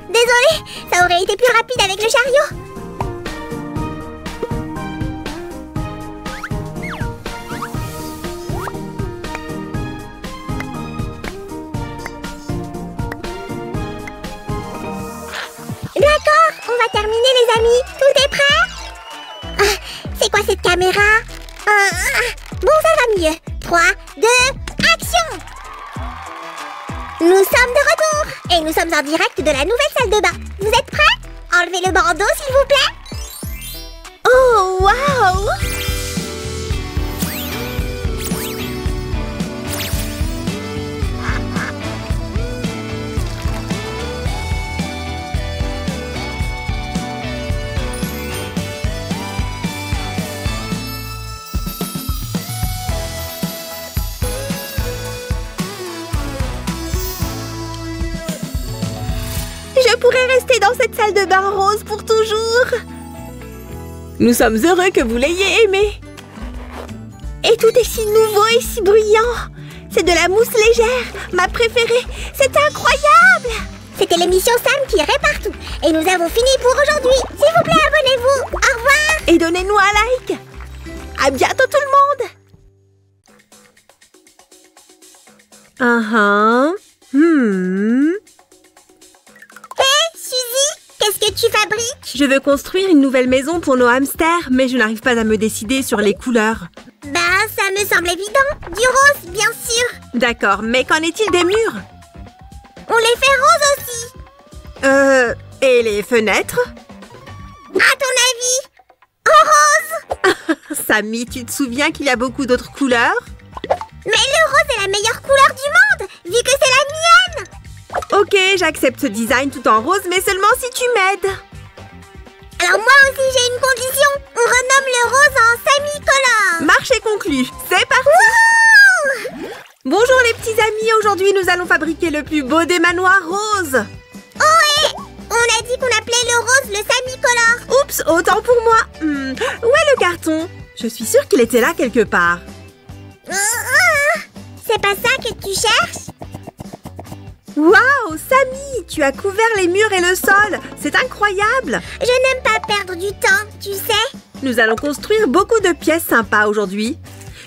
Désolée, ça aurait été plus rapide avec le chariot. D'accord, on va terminer les amis. Tout est prêt? C'est quoi cette caméra? Bon, ça va mieux. 3, 2, action! Nous sommes de retour et nous sommes en direct de la nouvelle salle de bain. Vous êtes prêts? Enlevez le bandeau s'il vous plaît. Oh, waouh! Je pourrais rester dans cette salle de bain rose pour toujours. Nous sommes heureux que vous l'ayez aimé. Et tout est si nouveau et si bruyant. C'est de la mousse légère, ma préférée. C'est incroyable. C'était l'émission Sam qui irait partout. Et nous avons fini pour aujourd'hui. S'il vous plaît, abonnez-vous. Au revoir. Et donnez-nous un like. À bientôt tout le monde. Qu'est-ce que tu fabriques? Je veux construire une nouvelle maison pour nos hamsters, mais je n'arrive pas à me décider sur les couleurs. Ça me semble évident. Du rose, bien sûr. D'accord, mais qu'en est-il des murs? On les fait roses aussi. Et les fenêtres? À ton avis? En rose? Sammy, tu te souviens qu'il y a beaucoup d'autres couleurs? Mais le rose est la meilleure couleur du monde, vu que c'est la mienne. Ok, j'accepte ce design tout en rose, mais seulement si tu m'aides. Alors moi aussi, j'ai une condition. On renomme le rose en Sammy-Color. Marché conclu. C'est parti. Wouhou! Bonjour les petits amis, aujourd'hui plus beau des manoirs roses. Oh, on a dit qu'on appelait le rose le Samicolor. Oups, autant pour moi. Où est le carton? Je suis sûre qu'il était là quelque part. C'est pas ça que tu cherches? Waouh, Samy, tu as couvert les murs et le sol. C'est incroyable. Je n'aime pas perdre du temps, tu sais. Nous allons construire beaucoup de pièces sympas aujourd'hui.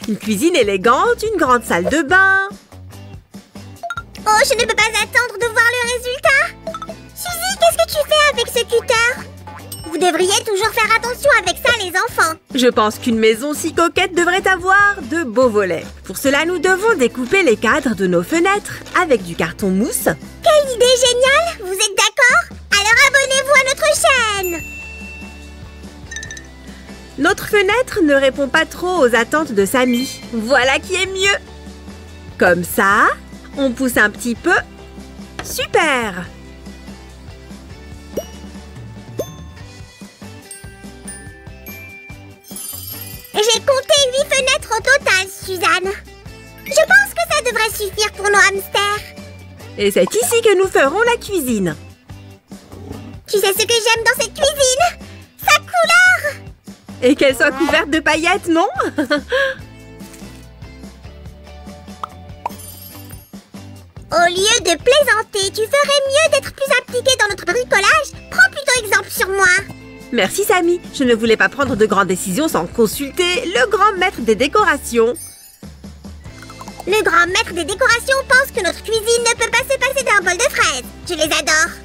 Une cuisine élégante, une grande salle de bain. Oh, je ne peux pas attendre de voir le résultat. Suzy, qu'est-ce que tu fais avec ce cutter? Vous devriez toujours faire attention avec ça, les enfants. Je pense qu'une maison si coquette devrait avoir de beaux volets. Pour cela, nous devons découper les cadres de nos fenêtres avec du carton mousse. Quelle idée géniale! Vous êtes d'accord? Alors abonnez-vous à notre chaîne! Notre fenêtre ne répond pas trop aux attentes de Samy. Voilà qui est mieux. Comme ça, on pousse un petit peu. Super! J'ai compté 8 fenêtres au total, Suzanne. Je pense que ça devrait suffire pour nos hamsters. Et c'est ici que nous ferons la cuisine. Tu sais ce que j'aime dans cette cuisine? Sa couleur! Et qu'elle soit couverte de paillettes, non? Au lieu de plaisanter, tu ferais mieux d'être plus impliqué dans notre bricolage. Prends plutôt exemple sur moi. Merci, Samy. Je ne voulais pas prendre de grandes décisions sans consulter le grand maître des décorations. Le grand maître des décorations pense que notre cuisine ne peut pas se passer d'un bol de fraises. Je les adore.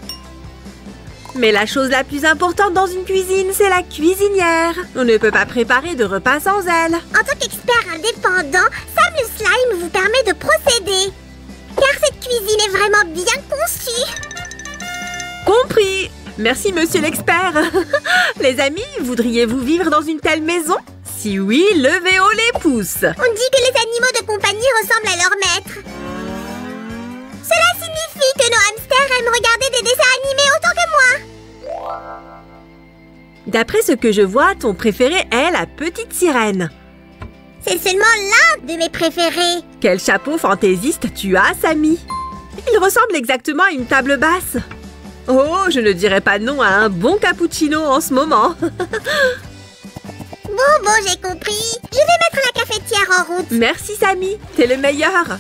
Mais la chose la plus importante dans une cuisine, c'est la cuisinière. On ne peut pas préparer de repas sans elle. En tant qu'expert indépendant, Sam le Slime vous permet de procéder. Car cette cuisine est vraiment bien conçue. Compris. Merci, monsieur l'expert. Les amis, voudriez-vous vivre dans une telle maison? Si oui, levez haut les pouces. On dit que les animaux de compagnie ressemblent à leur maître. Cela signifie que nos hamsters aiment regarder des dessins animés autant que moi. D'après ce que je vois, ton préféré est la petite sirène. C'est seulement l'un de mes préférés. Quel chapeau fantaisiste tu as, Samy. Il ressemble exactement à une table basse. Oh, je ne dirais pas non à un bon cappuccino en ce moment. Bon, j'ai compris. Je vais mettre la cafetière en route. Merci, Samy. T'es le meilleur.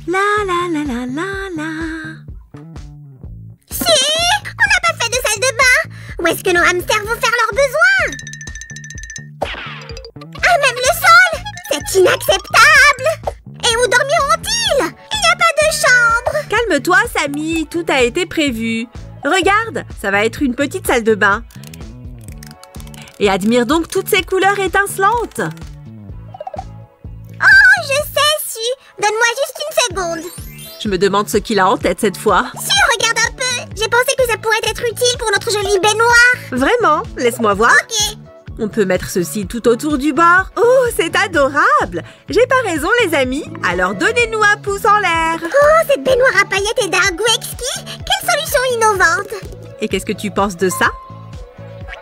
La la la la la la. Si, on n'a pas fait de salle de bain. Où est-ce que nos hamsters vont faire leurs besoins? Ah, même le sol! C'est inacceptable! Et où dormiront-ils? Il n'y a pas de chambre! Calme-toi, Samy. Tout a été prévu. Regarde, ça va être une petite salle de bain. Et admire donc toutes ces couleurs étincelantes. Oh, je sais, Su. Donne-moi juste une seconde. Je me demande ce qu'il a en tête cette fois. Su, regarde un peu. J'ai pensé que ça pourrait être utile pour notre jolie baignoire. Vraiment? Laisse-moi voir. Ok. On peut mettre ceci tout autour du bord. Oh, c'est adorable! J'ai pas raison, les amis. Alors donnez-nous un pouce en l'air. Oh, cette baignoire à paillettes est d'un goût exquis. Quelle solution innovante. Et qu'est-ce que tu penses de ça?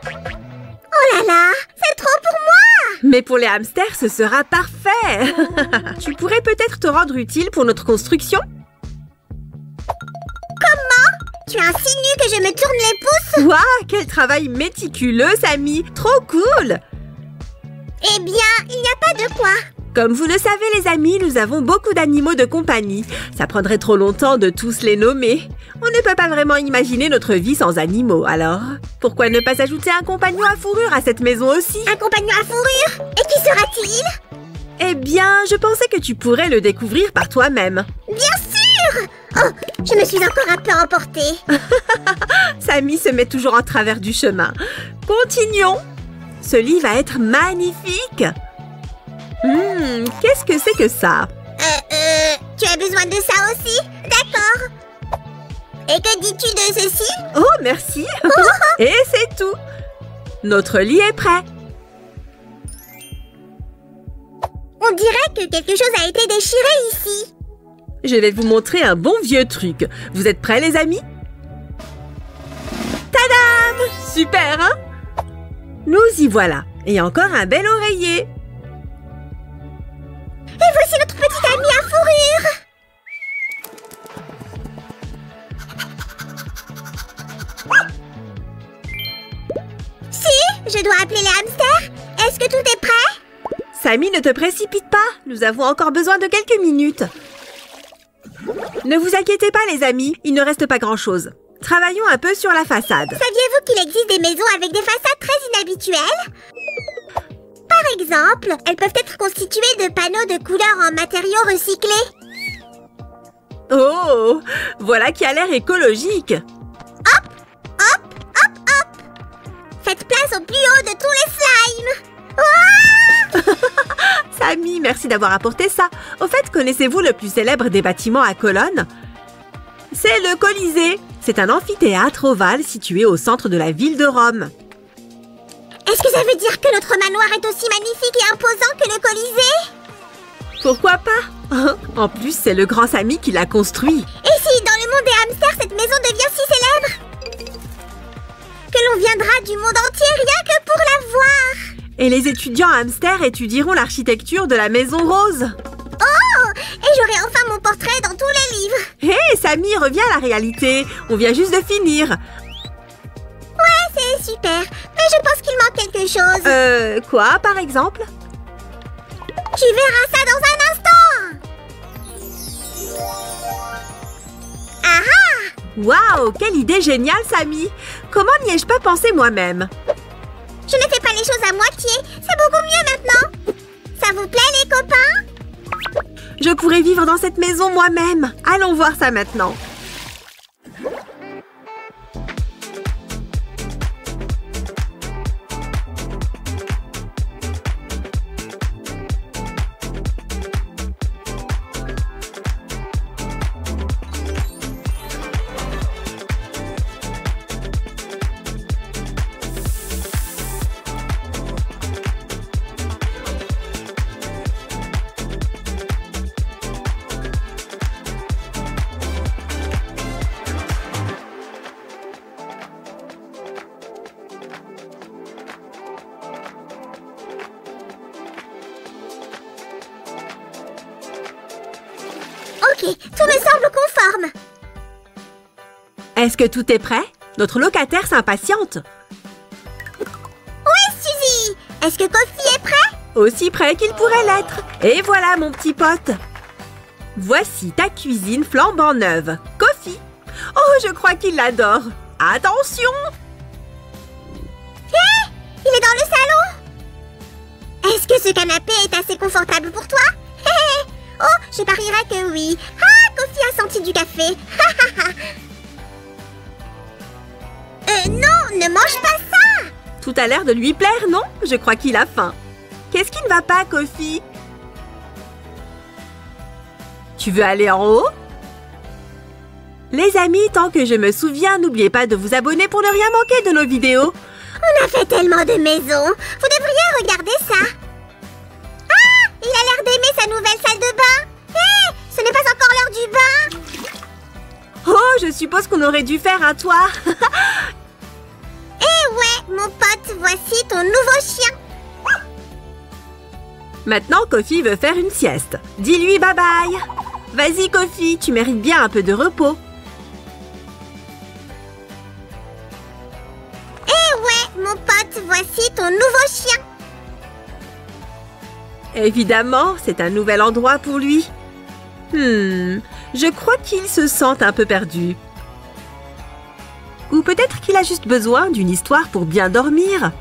Oh là là, c'est trop pour moi. Mais pour les hamsters, ce sera parfait. Tu pourrais peut-être te rendre utile pour notre construction? Comment? Tu insinues que je me tourne les pouces? Waouh, quel travail méticuleux, Samy! Trop cool! Eh bien, il n'y a pas de quoi. Comme vous le savez, les amis, nous avons beaucoup d'animaux de compagnie. Ça prendrait trop longtemps de tous les nommer. On ne peut pas vraiment imaginer notre vie sans animaux, alors pourquoi ne pas ajouter un compagnon à fourrure à cette maison aussi? Un compagnon à fourrure? Et qui sera-t-il? Eh bien, je pensais que tu pourrais le découvrir par toi-même. Bien sûr! Oh, je me suis encore un peu emportée. Samy se met toujours en travers du chemin. Continuons. Ce lit va être magnifique. Qu'est-ce que c'est que ça? Tu as besoin de ça aussi? D'accord. Et que dis-tu de ceci? Oh, merci. Et c'est tout. Notre lit est prêt. On dirait que quelque chose a été déchiré ici. Je vais vous montrer un bon vieux truc. Vous êtes prêts, les amis? Tadam! Super, hein? Nous y voilà. Et encore un bel oreiller. Et voici notre petite amie à fourrure. Je dois appeler les hamsters. Est-ce que tout est prêt? Sammy, ne te précipite pas. Nous avons encore besoin de quelques minutes. Ne vous inquiétez pas, les amis. Il ne reste pas grand-chose. Travaillons un peu sur la façade. Saviez-vous qu'il existe des maisons avec des façades très inhabituelles? Par exemple, elles peuvent être constituées de panneaux de couleurs en matériaux recyclés. Oh, voilà qui a l'air écologique. Hop, hop, hop, hop. Faites place au plus haut de tous les slimes. Sammy, merci d'avoir apporté ça. Au fait, connaissez-vous le plus célèbre des bâtiments à Cologne? C'est le Colisée. C'est un amphithéâtre ovale situé au centre de la ville de Rome. Est-ce que ça veut dire que notre manoir est aussi magnifique et imposant que le Colisée? Pourquoi pas? En plus, c'est le grand Sammy qui l'a construit. Et si, dans le monde des hamsters, cette maison devient si célèbre que l'on viendra du monde entier rien que pour la voir. Et les étudiants hamsters étudieront l'architecture de la Maison Rose. Oh! Et j'aurai enfin mon portrait dans tous les livres. Hé, Sammy, reviens à la réalité. On vient juste de finir. Ouais, c'est super. Mais je pense qu'il manque quelque chose. Quoi, par exemple? Tu verras ça dans un instant. Ah ah! Waouh, quelle idée géniale, Sammy. Comment n'y ai-je pas pensé moi-même? Je ne fais pas les choses à moitié. C'est beaucoup mieux maintenant. Ça vous plaît, les copains? Je pourrais vivre dans cette maison moi-même. Allons voir ça maintenant. Ok, tout me semble conforme. Est-ce que tout est prêt? Notre locataire s'impatiente. Ouais, Suzy! Est-ce que Kofi est prêt? Aussi prêt qu'il pourrait l'être. Et voilà, mon petit pote. Voici ta cuisine flambant neuve. Kofi. Oh, je crois qu'il l'adore. Attention! Hé! Il est dans le salon? Est-ce que ce canapé est assez confortable pour toi? Oh, je parierais que oui. Ah, Kofi a senti du café. Non, ne mange pas ça! Tout a l'air de lui plaire, non? Je crois qu'il a faim. Qu'est-ce qui ne va pas, Kofi? Tu veux aller en haut? Les amis, tant que je me souviens, n'oubliez pas de vous abonner pour ne rien manquer de nos vidéos. On a fait tellement de maisons. Vous devriez regarder ça. Ah! Il a l'air d'aimer sa nouvelle salle de bain. Hé! Ce n'est pas encore l'heure du bain. Oh, je suppose qu'on aurait dû faire un toit. Eh ouais, mon pote, voici ton nouveau chien. Maintenant, Kofi veut faire une sieste. Dis-lui bye-bye. Vas-y, Kofi, tu mérites bien un peu de repos. Eh ouais, mon pote, voici ton nouveau chien. Évidemment, c'est un nouvel endroit pour lui. Je crois qu'il se sent un peu perdu. Ou peut-être qu'il a juste besoin d'une histoire pour bien dormir.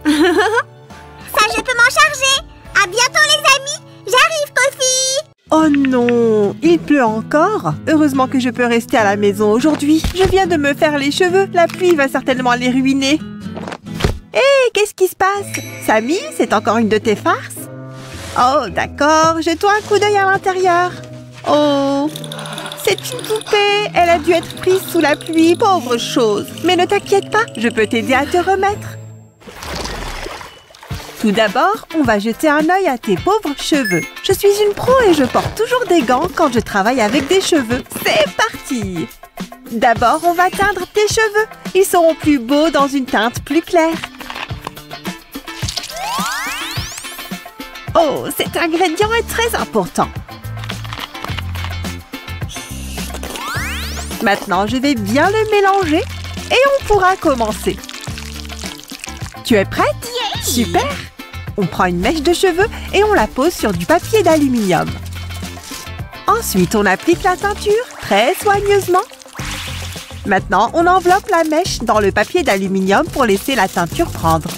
Ça, je peux m'en charger. À bientôt, les amis. J'arrive, Kofi. Oh non, il pleut encore. Heureusement que je peux rester à la maison aujourd'hui. Je viens de me faire les cheveux. La pluie va certainement les ruiner. Hé, qu'est-ce qui se passe? Sammy, c'est encore une de tes farces? Oh, d'accord. Jette-toi un coup d'œil à l'intérieur. Oh, c'est une poupée. Elle a dû être prise sous la pluie, pauvre chose. Mais ne t'inquiète pas, je peux t'aider à te remettre. Tout d'abord, on va jeter un œil à tes pauvres cheveux. Je suis une pro et je porte toujours des gants quand je travaille avec des cheveux. C'est parti! D'abord, on va teindre tes cheveux. Ils seront plus beaux dans une teinte plus claire. Oh, cet ingrédient est très important. Maintenant, je vais bien le mélanger et on pourra commencer. Tu es prête? Super! On prend une mèche de cheveux et on la pose sur du papier d'aluminium. Ensuite, on applique la teinture très soigneusement. Maintenant, on enveloppe la mèche dans le papier d'aluminium pour laisser la teinture prendre.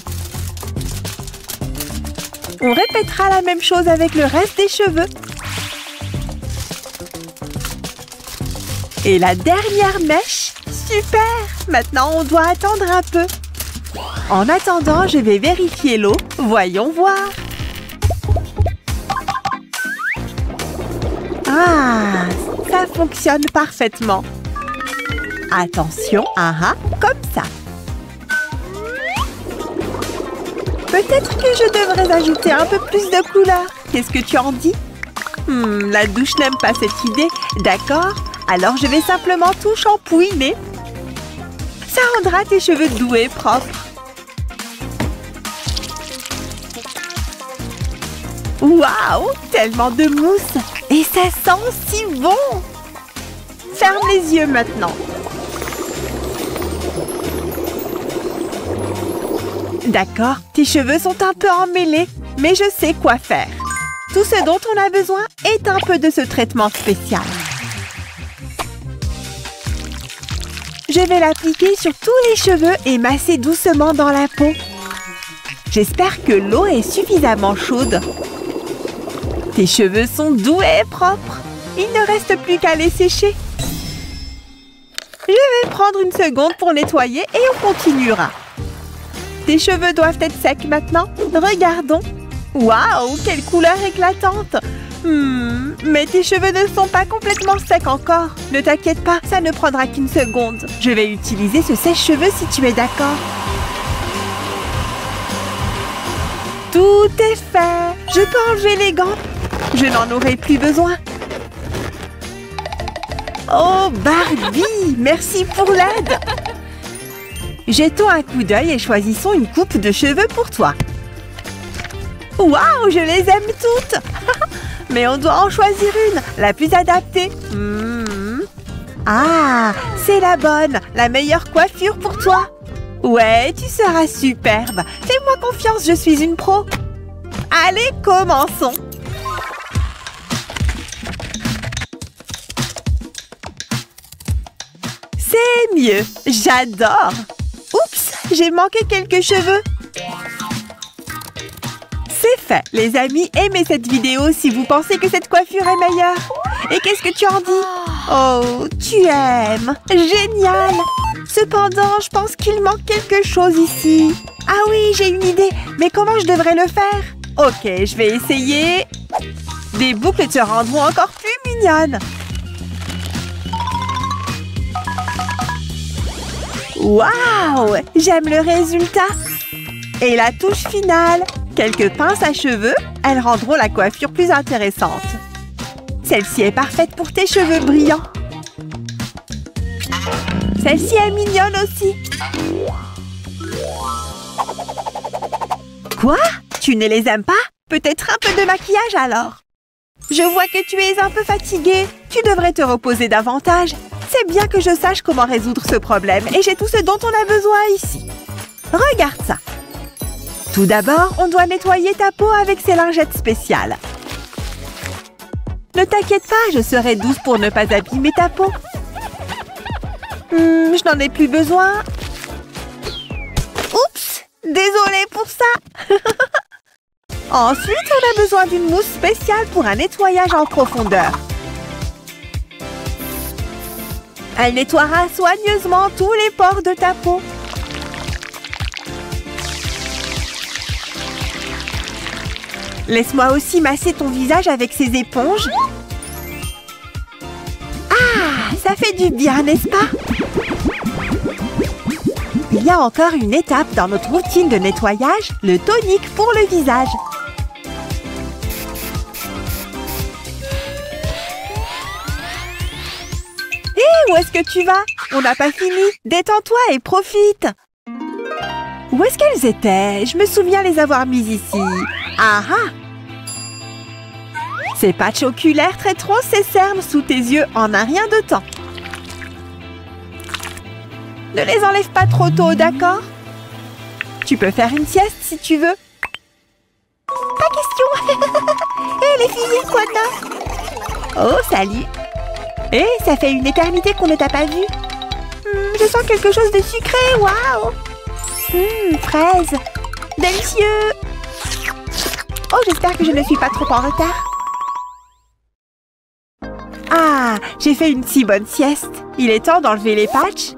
On répétera la même chose avec le reste des cheveux. Et la dernière mèche, super! Maintenant, on doit attendre un peu. En attendant, je vais vérifier l'eau. Voyons voir. Ah, ça fonctionne parfaitement. Attention, comme ça. Peut-être que je devrais ajouter un peu plus de couleur. Qu'est-ce que tu en dis? La douche n'aime pas cette idée. D'accord, alors je vais simplement tout shampouiner. Ça rendra tes cheveux doux et propres. Waouh, tellement de mousse! Et ça sent si bon! Ferme les yeux maintenant. D'accord, tes cheveux sont un peu emmêlés, mais je sais quoi faire. Tout ce dont on a besoin est un peu de ce traitement spécial. Je vais l'appliquer sur tous les cheveux et masser doucement dans la peau. J'espère que l'eau est suffisamment chaude. Tes cheveux sont doux et propres. Il ne reste plus qu'à les sécher. Je vais prendre une seconde pour nettoyer et on continuera. Tes cheveux doivent être secs maintenant. Regardons. Waouh, quelle couleur éclatante! Mais tes cheveux ne sont pas complètement secs encore. Ne t'inquiète pas, ça ne prendra qu'une seconde. Je vais utiliser ce sèche-cheveux si tu es d'accord. Tout est fait. Je peux enlever les gants. Je n'en aurai plus besoin. Oh, Barbie, merci pour l'aide. Jetons un coup d'œil et choisissons une coupe de cheveux pour toi. Waouh, je les aime toutes. Mais on doit en choisir une, la plus adaptée. Ah, c'est la bonne, la meilleure coiffure pour toi. Ouais, tu seras superbe. Fais-moi confiance, je suis une pro. Allez, commençons. C'est mieux, j'adore. Oups, j'ai manqué quelques cheveux. C'est fait, les amis, aimez cette vidéo si vous pensez que cette coiffure est meilleure. Et qu'est-ce que tu en dis? Oh, tu aimes. Génial. Cependant, je pense qu'il manque quelque chose ici. Ah oui, j'ai une idée. Mais comment je devrais le faire? Ok, je vais essayer. Des boucles te rendront encore plus mignonne. Waouh! J'aime le résultat. Et la touche finale. Quelques pinces à cheveux, elles rendront la coiffure plus intéressante. Celle-ci est parfaite pour tes cheveux brillants. Celle-ci est mignonne aussi. Quoi? Tu ne les aimes pas? Peut-être un peu de maquillage alors. Je vois que tu es un peu fatiguée. Tu devrais te reposer davantage. C'est bien que je sache comment résoudre ce problème et j'ai tout ce dont on a besoin ici. Regarde ça. Tout d'abord, on doit nettoyer ta peau avec ces lingettes spéciales. Ne t'inquiète pas, je serai douce pour ne pas abîmer ta peau. Je n'en ai plus besoin. Oups, désolée pour ça. Ensuite, on a besoin d'une mousse spéciale pour un nettoyage en profondeur. Elle nettoiera soigneusement tous les pores de ta peau. Laisse-moi aussi masser ton visage avec ces éponges. Ah, ça fait du bien, n'est-ce pas? Il y a encore une étape dans notre routine de nettoyage, le tonique pour le visage. Hé, où est-ce que tu vas? On n'a pas fini. Détends-toi et profite. Où est-ce qu'elles étaient? Je me souviens les avoir mises ici. Ah ah! Ces patchs oculaires traiteront ces cernes sous tes yeux en un rien de temps. Ne les enlève pas trop tôt, d'accord? Tu peux faire une sieste si tu veux. Pas question. Hé les filles, quoi de neuf? Oh, salut. Hé, ça fait une éternité qu'on ne t'a pas vu. Je sens quelque chose de sucré, waouh. Fraise. Délicieux. Oh, j'espère que je ne suis pas trop en retard. Ah, j'ai fait une si bonne sieste. Il est temps d'enlever les patchs.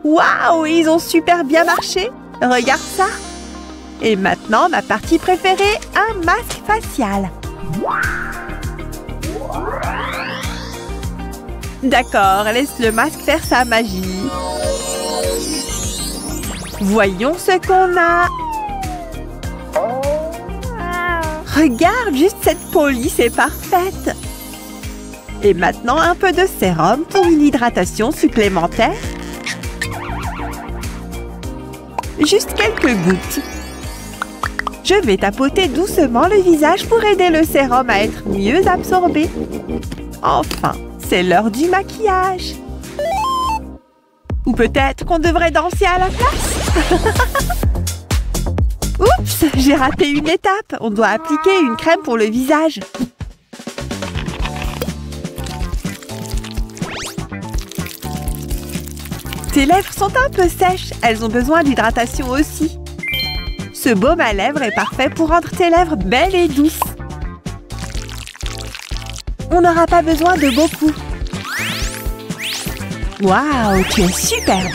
Waouh, ils ont super bien marché. Regarde ça. Et maintenant, ma partie préférée, un masque facial. D'accord, laisse le masque faire sa magie. Voyons ce qu'on a. Regarde, juste cette peau lisse est parfaite. Et maintenant, un peu de sérum pour une hydratation supplémentaire. Juste quelques gouttes. Je vais tapoter doucement le visage pour aider le sérum à être mieux absorbé. Enfin, c'est l'heure du maquillage. Ou peut-être qu'on devrait danser à la place. Oups, j'ai raté une étape. On doit appliquer une crème pour le visage. Tes lèvres sont un peu sèches. Elles ont besoin d'hydratation aussi. Ce baume à lèvres est parfait pour rendre tes lèvres belles et douces. On n'aura pas besoin de beaucoup. Waouh, tu es superbe!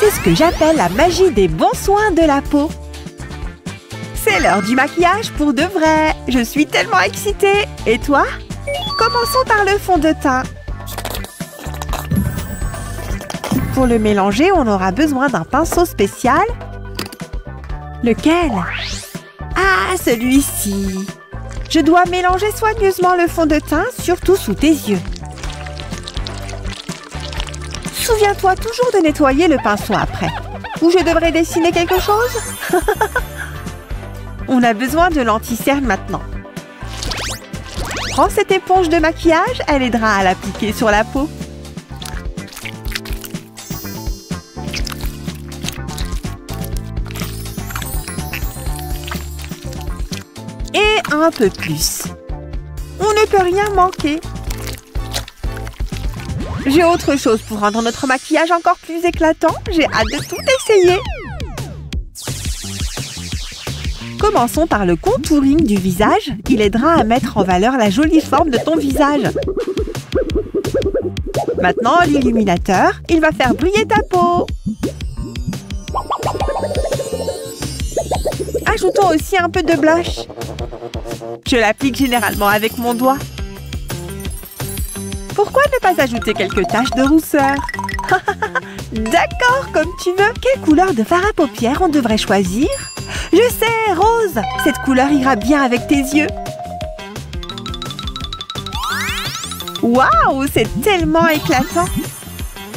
C'est ce que j'appelle la magie des bons soins de la peau. C'est l'heure du maquillage pour de vrai. Je suis tellement excitée. Et toi? Commençons par le fond de teint. Pour le mélanger, on aura besoin d'un pinceau spécial. Lequel? Ah, celui-ci. Je dois mélanger soigneusement le fond de teint, surtout sous tes yeux. Souviens-toi toujours de nettoyer le pinceau après. Ou je devrais dessiner quelque chose? On a besoin de l'anti-cerne maintenant. Prends cette éponge de maquillage, elle aidera à l'appliquer sur la peau. Et un peu plus. On ne peut rien manquer. J'ai autre chose pour rendre notre maquillage encore plus éclatant. J'ai hâte de tout essayer. Commençons par le contouring du visage. Il aidera à mettre en valeur la jolie forme de ton visage. Maintenant, l'illuminateur. Il va faire briller ta peau. Ajoutons aussi un peu de blush. Je l'applique généralement avec mon doigt. Pourquoi ne pas ajouter quelques taches de rousseur? D'accord, comme tu veux. Quelle couleur de fard à paupières on devrait choisir? Je sais, rose. Cette couleur ira bien avec tes yeux. Waouh, c'est tellement éclatant.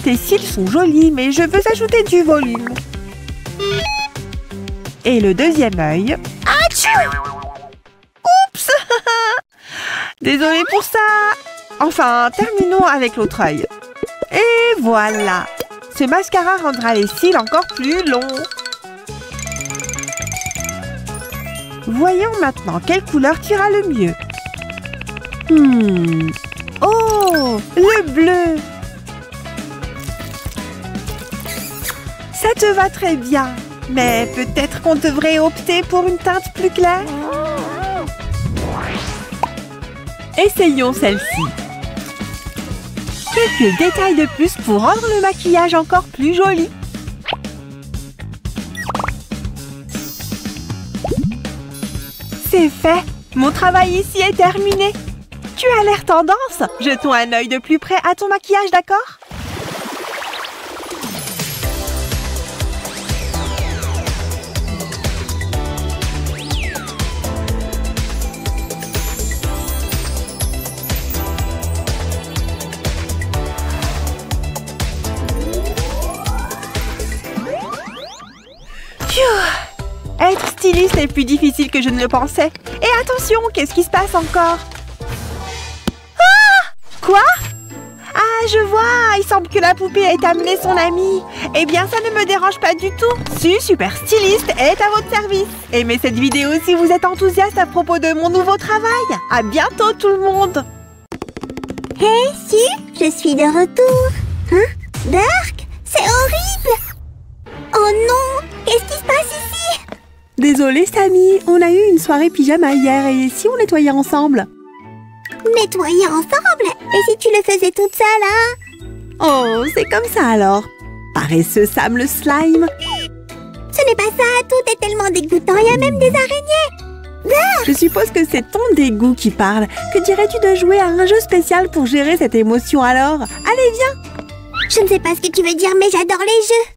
Tes cils sont jolis, mais je veux ajouter du volume. Et le deuxième œil. Atchou! Oups! Désolée pour ça. Enfin, terminons avec l'autre œil. Et voilà. Ce mascara rendra les cils encore plus longs. Voyons maintenant quelle couleur t'ira le mieux. Oh, le bleu. Ça te va très bien. Mais peut-être qu'on devrait opter pour une teinte plus claire. Essayons celle-ci. Quelques détails de plus pour rendre le maquillage encore plus joli. C'est fait. Mon travail ici est terminé. Tu as l'air tendance. Jetons un œil de plus près à ton maquillage, d'accord? Être styliste est plus difficile que je ne le pensais. Et attention, qu'est-ce qui se passe encore? Ah! Quoi? Ah, je vois, il semble que la poupée ait amené son ami. Eh bien, ça ne me dérange pas du tout. Su, super styliste, est à votre service. Aimez cette vidéo si vous êtes enthousiaste à propos de mon nouveau travail. À bientôt tout le monde. Hey, Su, je suis de retour. Hein? Burk, c'est horrible. Oh non, qu'est-ce qui se passe ici? Désolée, Sammy, on a eu une soirée pyjama hier et si on nettoyait ensemble? Nettoyer ensemble? Et si tu le faisais toute seule, hein? Oh, c'est comme ça alors. Paresseux Sam le slime. Ce n'est pas ça, tout est tellement dégoûtant, il y a même des araignées. Je suppose que c'est ton dégoût qui parle. Que dirais-tu de jouer à un jeu spécial pour gérer cette émotion alors? Allez, viens! Je ne sais pas ce que tu veux dire, mais j'adore les jeux.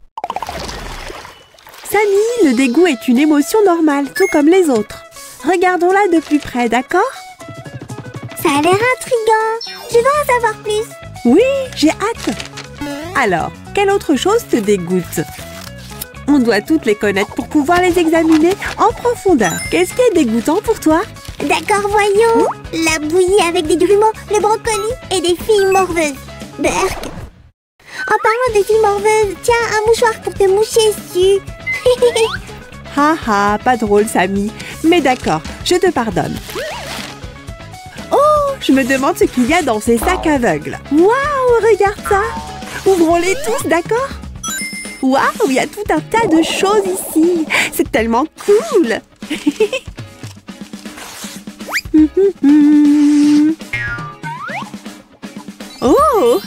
Sammy, le dégoût est une émotion normale, tout comme les autres. Regardons-la de plus près, d'accord? Ça a l'air intriguant. Je veux en savoir plus. Oui, j'ai hâte. Alors, quelle autre chose te dégoûte? On doit toutes les connaître pour pouvoir les examiner en profondeur. Qu'est-ce qui est dégoûtant pour toi? D'accord, voyons. La bouillie avec des grumeaux, le brocoli et des filles morveuses. Burk. En parlant des filles morveuses, tiens, un mouchoir pour te moucher dessus. Haha, pas drôle, Sammy. Mais d'accord, je te pardonne. Oh, je me demande ce qu'il y a dans ces sacs aveugles. Waouh, regarde ça. Ouvrons-les tous, d'accord? Waouh, il y a tout un tas de choses ici. C'est tellement cool. Oh.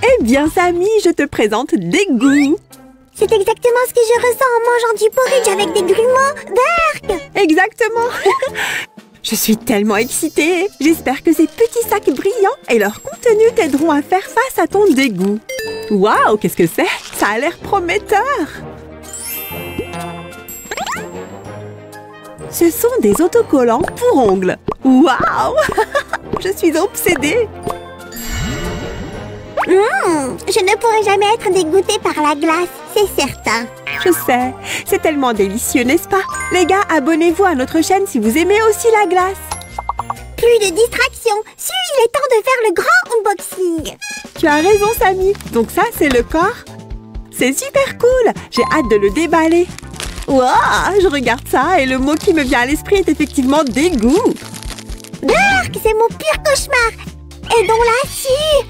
Eh bien, Sammy, je te présente Dégoût. C'est exactement ce que je ressens en mangeant du porridge avec des grumeaux. Burk. Exactement. Je suis tellement excitée. J'espère que ces petits sacs brillants et leur contenu t'aideront à faire face à ton dégoût. Waouh, qu'est-ce que c'est? Ça a l'air prometteur. Ce sont des autocollants pour ongles. Waouh. Je suis obsédée. Je ne pourrai jamais être dégoûtée par la glace, c'est certain. Je sais, c'est tellement délicieux, n'est-ce pas? Les gars, abonnez-vous à notre chaîne si vous aimez aussi la glace. Plus de distractions. Su, il est temps de faire le grand unboxing. Tu as raison, Sammy. Donc ça, c'est le corps? C'est super cool. J'ai hâte de le déballer. Waouh, je regarde ça et le mot qui me vient à l'esprit est effectivement dégoût. Burk, c'est mon pire cauchemar. Aidons-la, Su.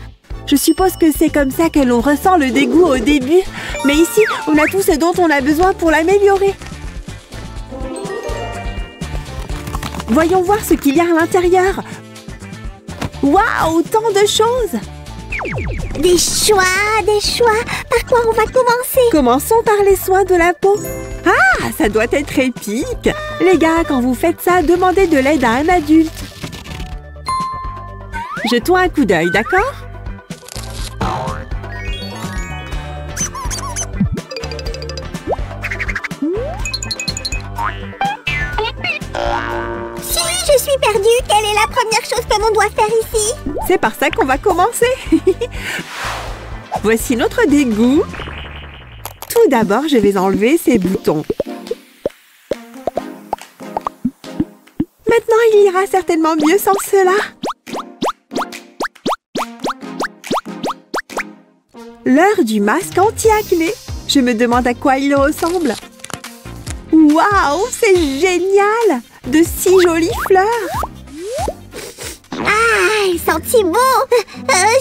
Je suppose que c'est comme ça que l'on ressent le dégoût au début. Mais ici, on a tout ce dont on a besoin pour l'améliorer. Voyons voir ce qu'il y a à l'intérieur. Waouh, tant de choses. Des choix, des choix. Par quoi on va commencer? Commençons par les soins de la peau. Ah, ça doit être épique. Les gars, quand vous faites ça, demandez de l'aide à un adulte. Jetons un coup d'œil, d'accord? Si, je suis perdue. Quelle est la première chose que l'on doit faire ici? C'est par ça qu'on va commencer. Voici notre dégoût. Tout d'abord, je vais enlever ces boutons. Maintenant, il ira certainement mieux sans cela. L'heure du masque anti-acné. Je me demande à quoi il ressemble. Waouh, c'est génial! De si jolies fleurs. Ah, il sent si bon.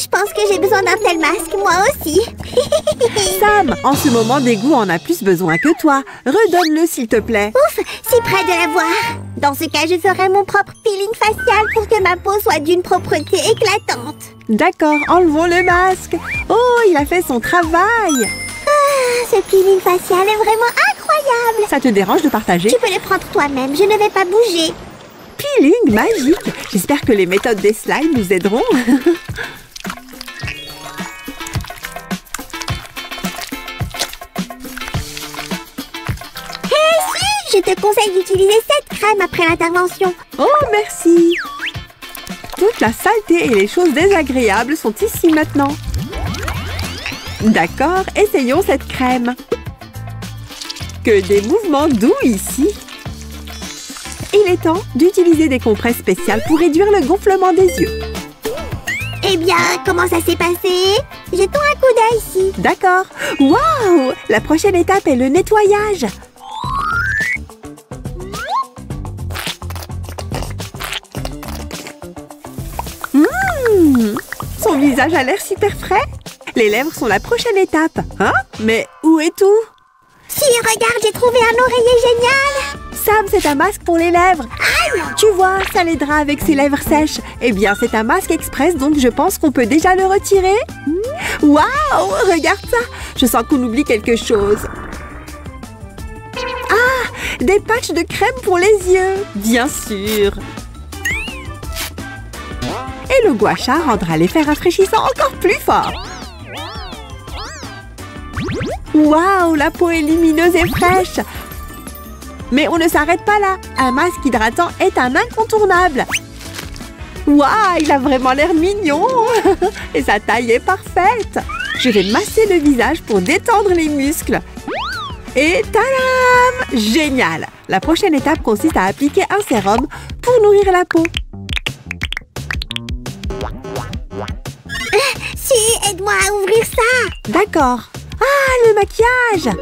Je pense que j'ai besoin d'un tel masque, moi aussi. Sam, en ce moment, Dégoût en a plus besoin que toi. Redonne-le, s'il te plaît. Ouf, si près de l'avoir. Dans ce cas, je ferai mon propre peeling facial pour que ma peau soit d'une propreté éclatante. D'accord, enlevons le masque. Oh, il a fait son travail. Ah, ce peeling facial est vraiment incroyable. Ça te dérange de partager? Tu peux le prendre toi-même, je ne vais pas bouger. Peeling magique. J'espère que les méthodes des slimes nous aideront. Je te conseille d'utiliser cette crème après l'intervention. Oh, merci. Toute la saleté et les choses désagréables sont ici maintenant. D'accord, essayons cette crème. Que des mouvements doux ici. Il est temps d'utiliser des compresses spéciales pour réduire le gonflement des yeux. Eh bien, comment ça s'est passé? Jetons un coup d'œil ici. D'accord. Waouh! La prochaine étape est le nettoyage. Son visage a l'air super frais. Les lèvres sont la prochaine étape. Hein? Mais où est tout? Si, regarde, j'ai trouvé un oreiller génial. Sam, c'est un masque pour les lèvres. Aïe! Tu vois, ça l'aidera avec ses lèvres sèches. Eh bien, c'est un masque express, donc je pense qu'on peut déjà le retirer. Waouh! Regarde ça! Je sens qu'on oublie quelque chose. Ah! Des patchs de crème pour les yeux. Bien sûr. Et le gua sha rendra l'effet rafraîchissant encore plus fort. Waouh! La peau est lumineuse et fraîche. Mais on ne s'arrête pas là. Un masque hydratant est un incontournable. Waouh! Il a vraiment l'air mignon. Et sa taille est parfaite. Je vais masser le visage pour détendre les muscles. Et tadam! Génial! La prochaine étape consiste à appliquer un sérum pour nourrir la peau. Si, aide-moi à ouvrir ça. D'accord. Ah, le maquillage!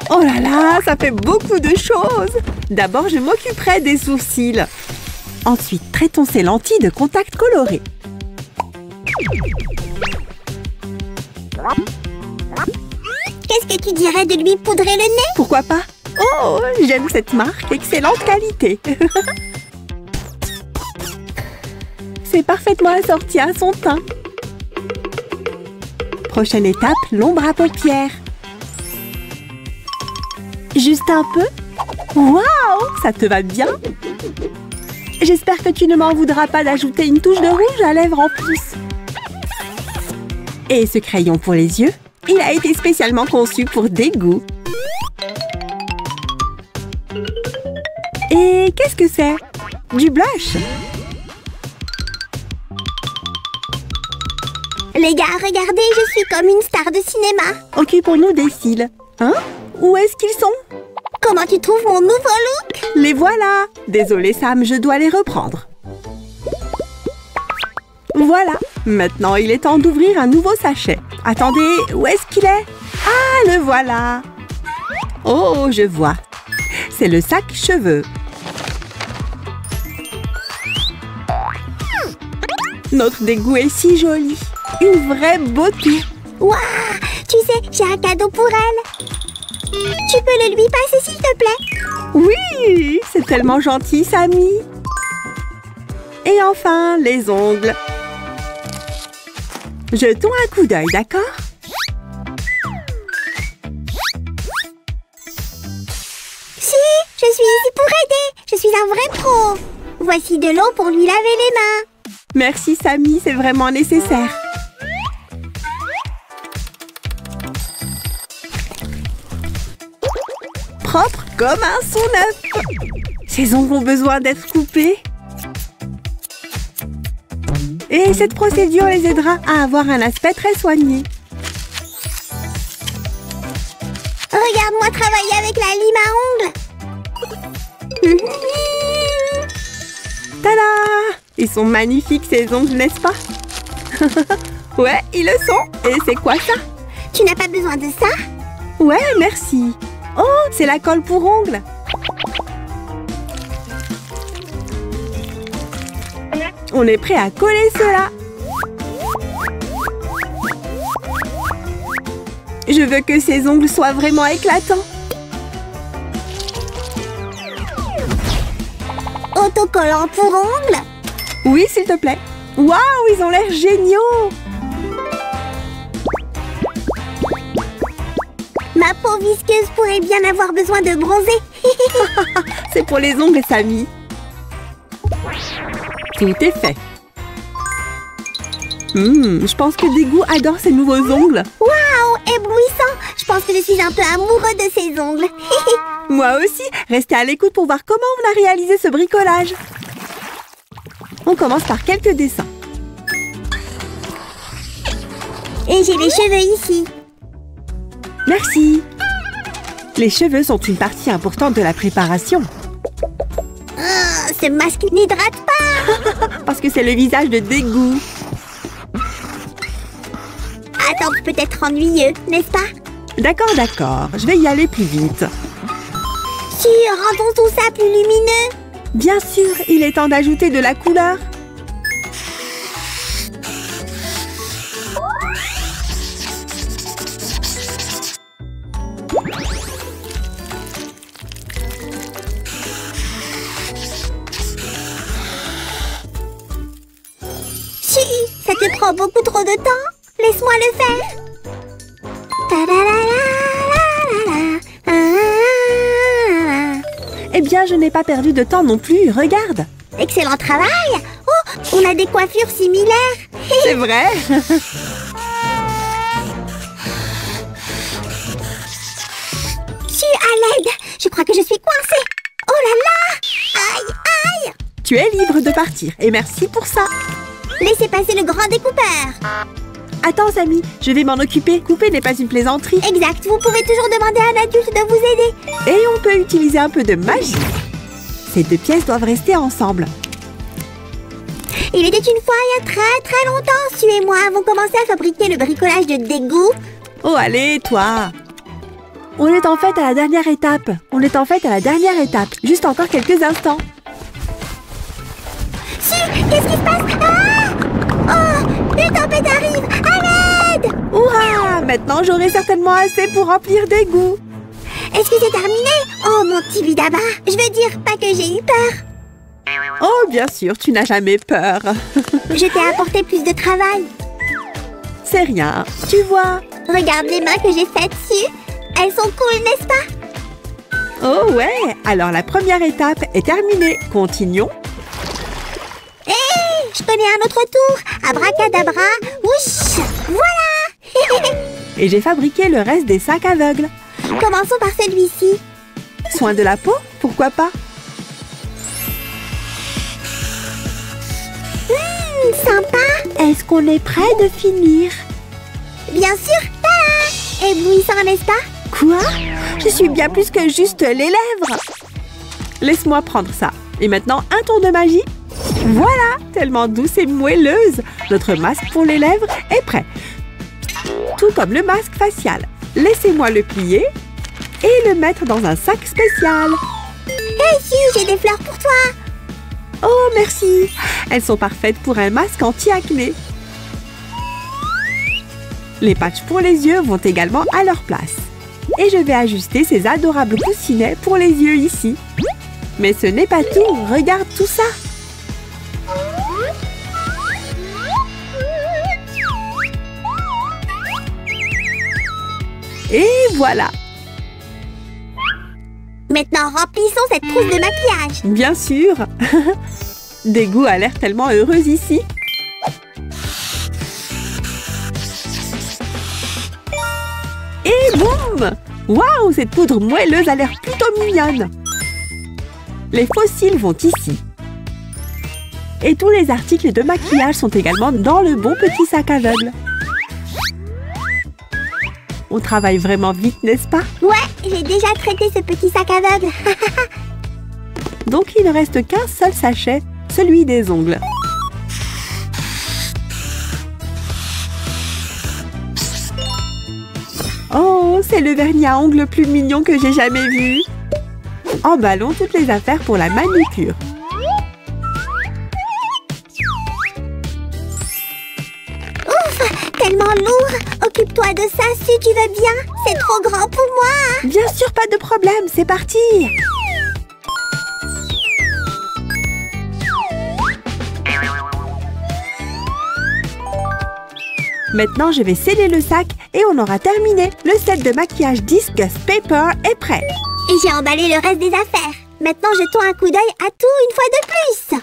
Oh là là, ça fait beaucoup de choses! D'abord, je m'occuperai des sourcils. Ensuite, traitons ces lentilles de contact colorées. Qu'est-ce que tu dirais de lui poudrer le nez? Pourquoi pas? Oh, j'aime cette marque, excellente qualité. C'est parfaitement assorti à son teint. Prochaine étape, l'ombre à paupières. Juste un peu? Waouh! Ça te va bien? J'espère que tu ne m'en voudras pas d'ajouter une touche de rouge à lèvres en plus. Et ce crayon pour les yeux, il a été spécialement conçu pour des goûts. Et qu'est-ce que c'est? Du blush? Les gars, regardez, je suis comme une star de cinéma. Occupons-nous des cils. Hein? Où est-ce qu'ils sont? Comment tu trouves mon nouveau look? Les voilà! Désolée Sam, je dois les reprendre. Voilà! Maintenant, il est temps d'ouvrir un nouveau sachet. Attendez, où est-ce qu'il est? Ah, le voilà! Oh, je vois. C'est le sac cheveux. Notre dégoût est si joli. Une vraie beauté. Waouh! Tu sais, j'ai un cadeau pour elle. Tu peux le lui passer, s'il te plaît? Oui! C'est tellement gentil, Sammy. Et enfin, les ongles. Jetons un coup d'œil, d'accord? Si, je suis ici pour aider. Je suis un vrai pro. Voici de l'eau pour lui laver les mains. Merci, Sammy, c'est vraiment nécessaire. Propre comme un son neuf. Ses ongles ont besoin d'être coupés. Et cette procédure les aidera à avoir un aspect très soigné. Regarde-moi travailler avec la lime à ongles. Tada! Ils sont magnifiques ces ongles, n'est-ce pas? Ouais, ils le sont. Et c'est quoi ça? Tu n'as pas besoin de ça? Ouais, merci. Oh, c'est la colle pour ongles. On est prêt à coller cela. Je veux que ces ongles soient vraiment éclatants. Autocollant pour ongles? Oui, s'il te plaît. Waouh, ils ont l'air géniaux. Ma peau visqueuse pourrait bien avoir besoin de bronzer. C'est pour les ongles, Sammy. Tout est fait. Je pense que Dégoût adore ses nouveaux ongles. Waouh, éblouissant. Je pense que je suis un peu amoureux de ces ongles. Moi aussi. Restez à l'écoute pour voir comment on a réalisé ce bricolage. On commence par quelques dessins. Et j'ai les cheveux ici. Merci. Les cheveux sont une partie importante de la préparation. Ce masque n'hydrate pas. Parce que c'est le visage de dégoût. Attends, peut-être ennuyeux, n'est-ce pas? D'accord, d'accord. Je vais y aller plus vite. Si, rendons tout ça plus lumineux. Bien sûr, il est temps d'ajouter de la couleur. Si, ça te prend beaucoup trop de temps. Laisse-moi le faire. Eh bien, je n'ai pas perdu de temps non plus. Regarde. Excellent travail. Oh, on a des coiffures similaires. C'est vrai. Si, à l'aide. Je crois que je suis coincée. Oh là là. Aïe, aïe. Tu es libre de partir et merci pour ça. Laissez passer le grand découpeur. Attends, Sammy, je vais m'en occuper. Couper n'est pas une plaisanterie. Exact, vous pouvez toujours demander à un adulte de vous aider. Et on peut utiliser un peu de magie. Ces deux pièces doivent rester ensemble. Il était une fois, il y a très très longtemps, Sue et moi avons commencé à fabriquer le bricolage de dégoût. Oh, allez, toi. On est en fait à la dernière étape. Juste encore quelques instants. Sue, qu'est-ce qui se passe? Ah! Oh, une tempête arrive. À l'aide! Hurrah! Maintenant, j'aurai certainement assez pour remplir d'égout. Est-ce que c'est terminé? Oh, mon petit bidaba. Je veux dire, pas que j'ai eu peur. Oh, bien sûr, tu n'as jamais peur. Je t'ai apporté plus de travail. C'est rien, tu vois. Regarde les mains que j'ai faites, Sue. Elles sont cool, n'est-ce pas? Oh ouais, alors la première étape est terminée. Continuons. Hé, je connais un autre tour. Abracadabra, ouch, voilà. Et j'ai fabriqué le reste des sacs aveugles. Commençons par celui-ci. Soin de la peau, pourquoi pas? Sympa. Est-ce qu'on est prêt de finir? Bien sûr. Tada! Éblouissant, n'est-ce pas? Quoi? Je suis bien plus que juste les lèvres. Laisse-moi prendre ça. Et maintenant, un tour de magie. Voilà, tellement douce et moelleuse. Notre masque pour les lèvres est prêt. Tout comme le masque facial. Laissez-moi le plier et le mettre dans un sac spécial. Hey, Sue, j'ai des fleurs pour toi. Oh, merci. Elles sont parfaites pour un masque anti-acné. Les patchs pour les yeux vont également à leur place. Et je vais ajuster ces adorables coussinets pour les yeux ici. Mais ce n'est pas tout. Regarde tout ça. Et voilà. Maintenant, remplissons cette trousse de maquillage. Bien sûr. Dégoût a l'air tellement heureuse ici. Et boum! Waouh, cette poudre moelleuse a l'air plutôt mignonne. Les fossiles vont ici. Et tous les articles de maquillage sont également dans le bon petit sac aveugle. On travaille vraiment vite, n'est-ce pas? Ouais, j'ai déjà traité ce petit sac aveugle. Donc il ne reste qu'un seul sachet, celui des ongles. Oh, c'est le vernis à ongles le plus mignon que j'ai jamais vu. Emballons toutes les affaires pour la manucure. Ouf, tellement lourd. Occupe-toi de ça si tu veux bien. C'est trop grand pour moi. Bien sûr, pas de problème, c'est parti. Maintenant, je vais sceller le sac et on aura terminé. Le set de maquillage Disgust Paper est prêt. Et j'ai emballé le reste des affaires. Maintenant, jetons un coup d'œil à tout une fois de plus.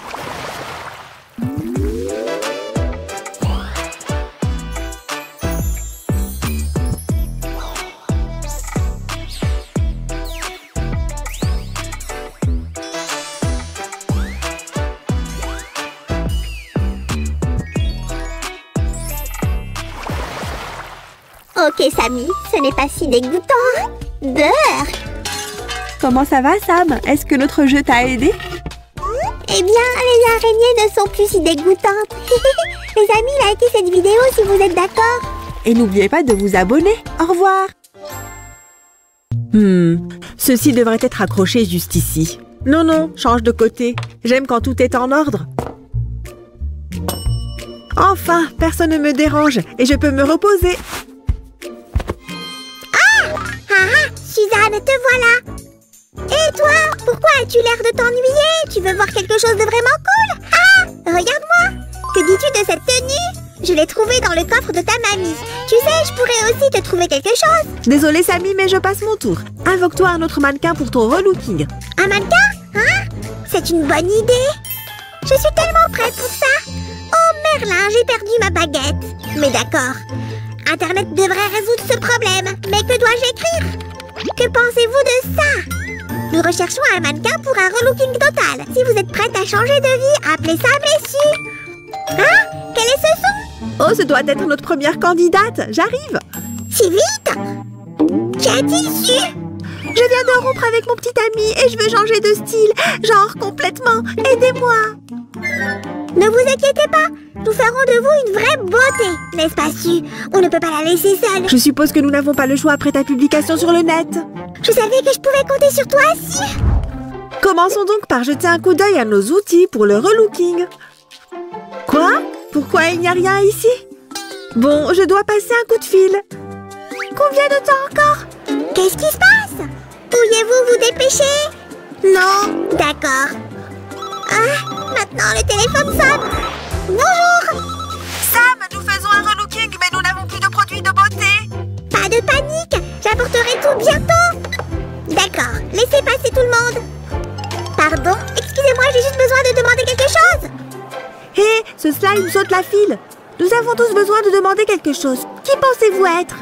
Ok, Sammy, ce n'est pas si dégoûtant. Beurre. Comment ça va, Sam? Est-ce que notre jeu t'a aidé? Eh bien, les araignées ne sont plus si dégoûtantes. Les amis, likez cette vidéo si vous êtes d'accord. Et n'oubliez pas de vous abonner. Au revoir. Ceci devrait être accroché juste ici. Non, non, change de côté. J'aime quand tout est en ordre. Enfin, personne ne me dérange et je peux me reposer. Suzanne, te voilà. Et toi, pourquoi as-tu l'air de t'ennuyer? Tu veux voir quelque chose de vraiment cool? Ah, regarde-moi. Que dis-tu de cette tenue? Je l'ai trouvée dans le coffre de ta mamie. Tu sais, je pourrais aussi te trouver quelque chose. Désolée, Samy, mais je passe mon tour. Invoque-toi un autre mannequin pour ton relooking. Un mannequin? Hein? C'est une bonne idée. Je suis tellement prête pour ça. Oh Merlin, j'ai perdu ma baguette. Mais d'accord. Internet devrait résoudre ce problème. Mais que dois-je écrire? Que pensez-vous de ça? Nous recherchons un mannequin pour un relooking total. Si vous êtes prête à changer de vie, appelez ça Messu. Hein? Quel est ce son? Oh, ce doit être notre première candidate. J'arrive. Si vite? Qu'y a-t-il su? Je viens de rompre avec mon petit ami et je veux changer de style. Genre complètement. Aidez-moi. Ne vous inquiétez pas. Nous ferons de vous une vraie beauté. N'est-ce pas, Su? On ne peut pas la laisser seule. Je suppose que nous n'avons pas le choix après ta publication sur le net. Je savais que je pouvais compter sur toi, Su. Commençons donc par jeter un coup d'œil à nos outils pour le relooking. Quoi? Pourquoi il n'y a rien ici? Bon, je dois passer un coup de fil. Combien de temps encore? Qu'est-ce qui se passe? Pourriez-vous vous dépêcher? Non. D'accord. Ah, maintenant le téléphone sonne. Bonjour. Sam, nous faisons un relooking, mais nous n'avons plus de produits de beauté. Pas de panique, j'apporterai tout bientôt. D'accord, laissez passer tout le monde. Pardon, excusez-moi, j'ai juste besoin de demander quelque chose. Hé, ce slime saute la file. Nous avons tous besoin de demander quelque chose. Qui pensez-vous être?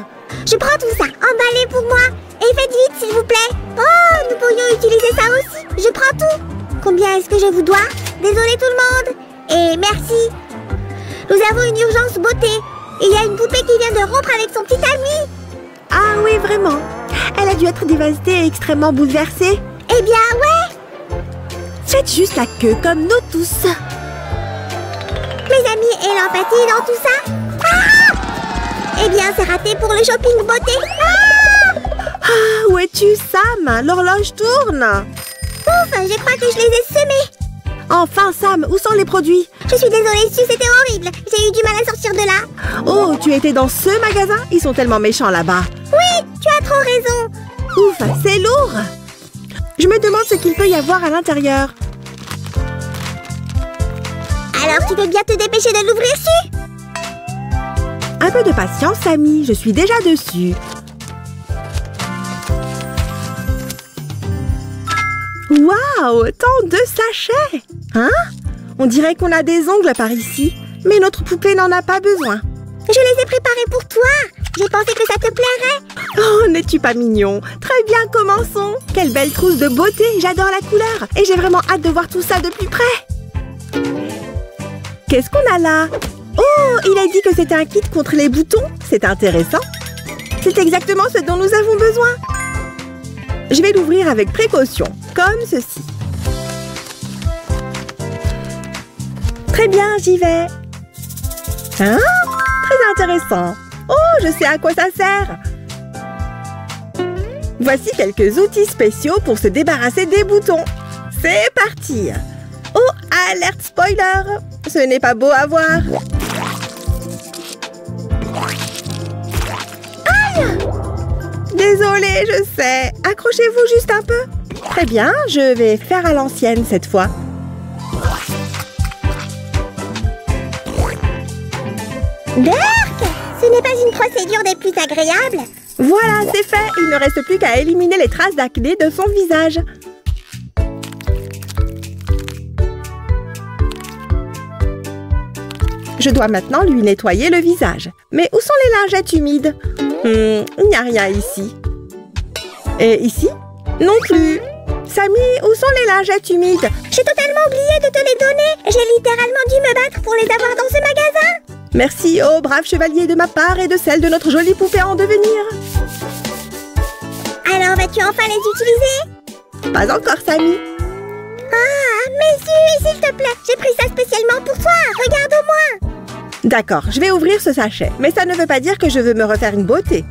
Je prends tout ça, emballez pour moi. Et faites vite, s'il vous plaît. Oh, nous pourrions utiliser ça aussi. Je prends tout. Combien est-ce que je vous dois? Désolé tout le monde. Et merci. Nous avons une urgence beauté. Il y a une poupée qui vient de rompre avec son petit ami. Ah oui, vraiment. Elle a dû être dévastée et extrêmement bouleversée. Eh bien, ouais. Faites juste la queue comme nous tous. Mes amis, et l'empathie dans tout ça? Ah! Eh bien, c'est raté pour le shopping beauté. Ah! Ah, où es-tu, Sam? L'horloge tourne. Ouf, je crois que je les ai semés. Enfin, Sam, où sont les produits? Je suis désolée, Su, c'était horrible. J'ai eu du mal à sortir de là. Oh, tu étais dans ce magasin? Ils sont tellement méchants là-bas. Oui, tu as trop raison. Ouf, c'est lourd. Je me demande ce qu'il peut y avoir à l'intérieur. Alors, tu veux bien te dépêcher de l'ouvrir, Su? Un peu de patience, Samy. Je suis déjà dessus. Waouh, tant de sachets! Hein? On dirait qu'on a des ongles par ici, mais notre poupée n'en a pas besoin. Je les ai préparés pour toi. J'ai pensé que ça te plairait. Oh, n'es-tu pas mignon? Très bien, commençons. Quelle belle trousse de beauté, j'adore la couleur. Et j'ai vraiment hâte de voir tout ça de plus près. Qu'est-ce qu'on a là? Oh, il a dit que c'était un kit contre les boutons. C'est intéressant. C'est exactement ce dont nous avons besoin. Je vais l'ouvrir avec précaution, comme ceci. Très bien, j'y vais. Hein? Très intéressant. Oh, je sais à quoi ça sert. Voici quelques outils spéciaux pour se débarrasser des boutons. C'est parti. Oh, alerte spoiler. Ce n'est pas beau à voir. Aïe! Désolée, je sais. Accrochez-vous juste un peu. Très bien, je vais faire à l'ancienne cette fois. Berk! Ce n'est pas une procédure des plus agréables. Voilà, c'est fait. Il ne reste plus qu'à éliminer les traces d'acné de son visage. Je dois maintenant lui nettoyer le visage. Mais où sont les lingettes humides? Il n'y a rien ici. Et ici? Non plus. Samy, où sont les lingettes humides? J'ai totalement oublié de te les donner. J'ai littéralement dû me battre pour les avoir dans ce magasin. Merci, oh brave chevalier de ma part et de celle de notre jolie poupée en devenir. Alors vas-tu enfin les utiliser? Pas encore, Samy. Ah, mes yeux, s'il te plaît. J'ai pris ça spécialement pour toi. Regarde au moins. D'accord, je vais ouvrir ce sachet, mais ça ne veut pas dire que je veux me refaire une beauté.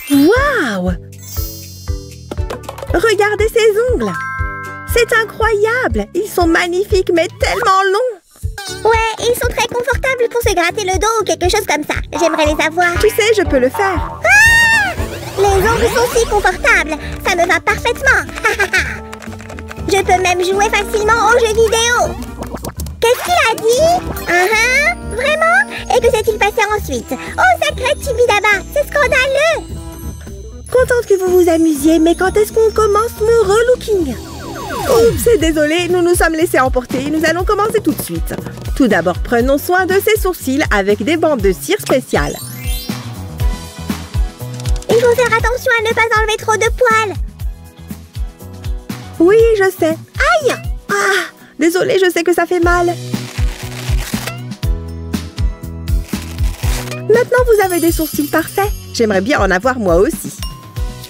Waouh! Regardez ses ongles! C'est incroyable! Ils sont magnifiques, mais tellement longs! Ouais, ils sont très confortables pour se gratter le dos ou quelque chose comme ça. J'aimerais les avoir. Tu sais, je peux le faire. Ah! Les ongles sont si confortables. Ça me va parfaitement. Je peux même jouer facilement aux jeux vidéo. Qu'est-ce qu'il a dit? Vraiment? Et que s'est-il passé ensuite? Oh, sacré Tibidaba, c'est scandaleux! Contente que vous vous amusiez, mais quand est-ce qu'on commence mon relooking? Oups, désolé, nous nous sommes laissés emporter. Nous allons commencer tout de suite. Tout d'abord, prenons soin de ses sourcils avec des bandes de cire spéciales. Il faut faire attention à ne pas enlever trop de poils. Oui, je sais. Aïe! Ah! Désolée, je sais que ça fait mal. Maintenant, vous avez des sourcils parfaits. J'aimerais bien en avoir moi aussi.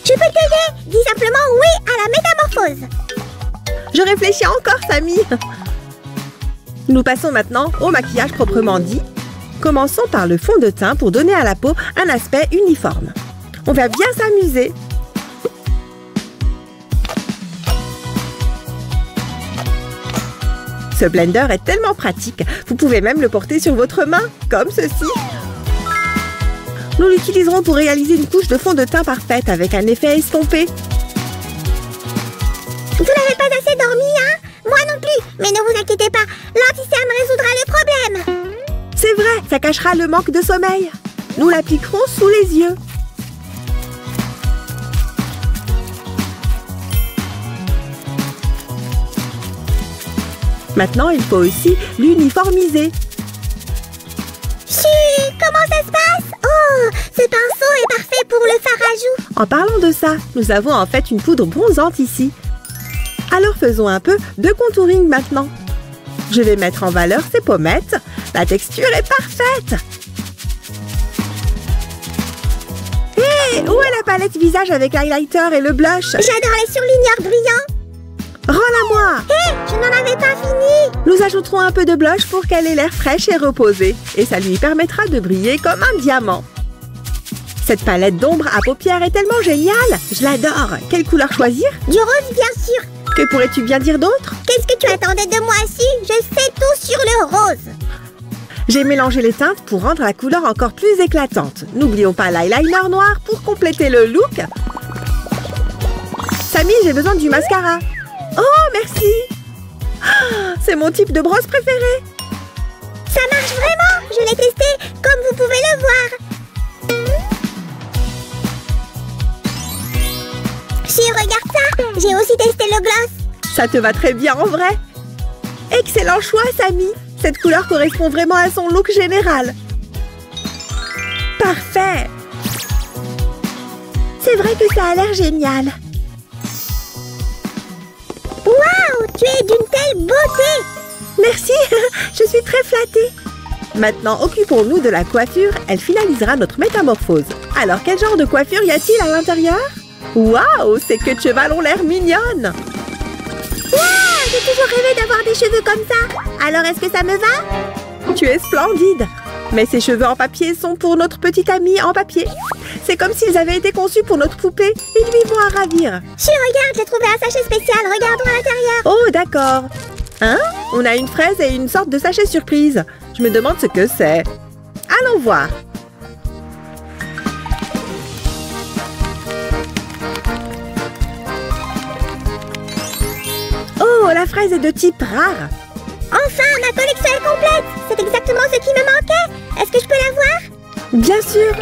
Je peux t'aider. Dis simplement oui à la métamorphose. Je réfléchis encore, Samy. Nous passons maintenant au maquillage proprement dit. Commençons par le fond de teint pour donner à la peau un aspect uniforme. On va bien s'amuser. Ce blender est tellement pratique. Vous pouvez même le porter sur votre main, comme ceci. Nous l'utiliserons pour réaliser une couche de fond de teint parfaite avec un effet estompé. Vous n'avez pas assez dormi, hein? Moi non plus. Mais ne vous inquiétez pas, l'anti-cerne résoudra le problème. C'est vrai, ça cachera le manque de sommeil. Nous l'appliquerons sous les yeux. Maintenant, il faut aussi l'uniformiser. Comment ça se passe? Oh, ce pinceau est parfait pour le fard à joues. En parlant de ça, nous avons en fait une poudre bronzante ici. Alors faisons un peu de contouring maintenant. Je vais mettre en valeur ces pommettes. La texture est parfaite. Hé, où est la palette visage avec l'highlighter et le blush? J'adore les surligneurs brillants. Rends-la-moi! Hé, je n'en avais pas fini! Nous ajouterons un peu de blush pour qu'elle ait l'air fraîche et reposée. Et ça lui permettra de briller comme un diamant. Cette palette d'ombre à paupières est tellement géniale! Je l'adore! Quelle couleur choisir? Du rose, bien sûr! Que pourrais-tu bien dire d'autre? Qu'est-ce que tu attendais de moi si? Je sais tout sur le rose! J'ai mélangé les teintes pour rendre la couleur encore plus éclatante. N'oublions pas l'eyeliner noir pour compléter le look. Samy, j'ai besoin du mascara. Oh, merci! Oh, c'est mon type de brosse préféré! Ça marche vraiment! Je l'ai testé, comme vous pouvez le voir! Si, regarde ça! J'ai aussi testé le gloss! Ça te va très bien en vrai! Excellent choix, Samy! Cette couleur correspond vraiment à son look général! Parfait! C'est vrai que ça a l'air génial! Waouh! Tu es d'une telle beauté! Merci! Je suis très flattée! Maintenant, occupons-nous de la coiffure. Elle finalisera notre métamorphose. Alors, quel genre de coiffure y a-t-il à l'intérieur? Waouh! Ces queues de cheval ont l'air mignonnes! Waouh! J'ai toujours rêvé d'avoir des cheveux comme ça! Alors, est-ce que ça me va? Tu es splendide! Mais ces cheveux en papier sont pour notre petite amie en papier. C'est comme s'ils avaient été conçus pour notre poupée. Ils lui vont à ravir. Chut, regarde, j'ai trouvé un sachet spécial. Regardons à l'intérieur. Oh, d'accord. Hein? On a une fraise et une sorte de sachet surprise. Je me demande ce que c'est. Allons voir. Oh, la fraise est de type rare. Enfin, ma collection est complète. C'est exactement ce qui me manquait. Est-ce que je peux la voir? Bien sûr.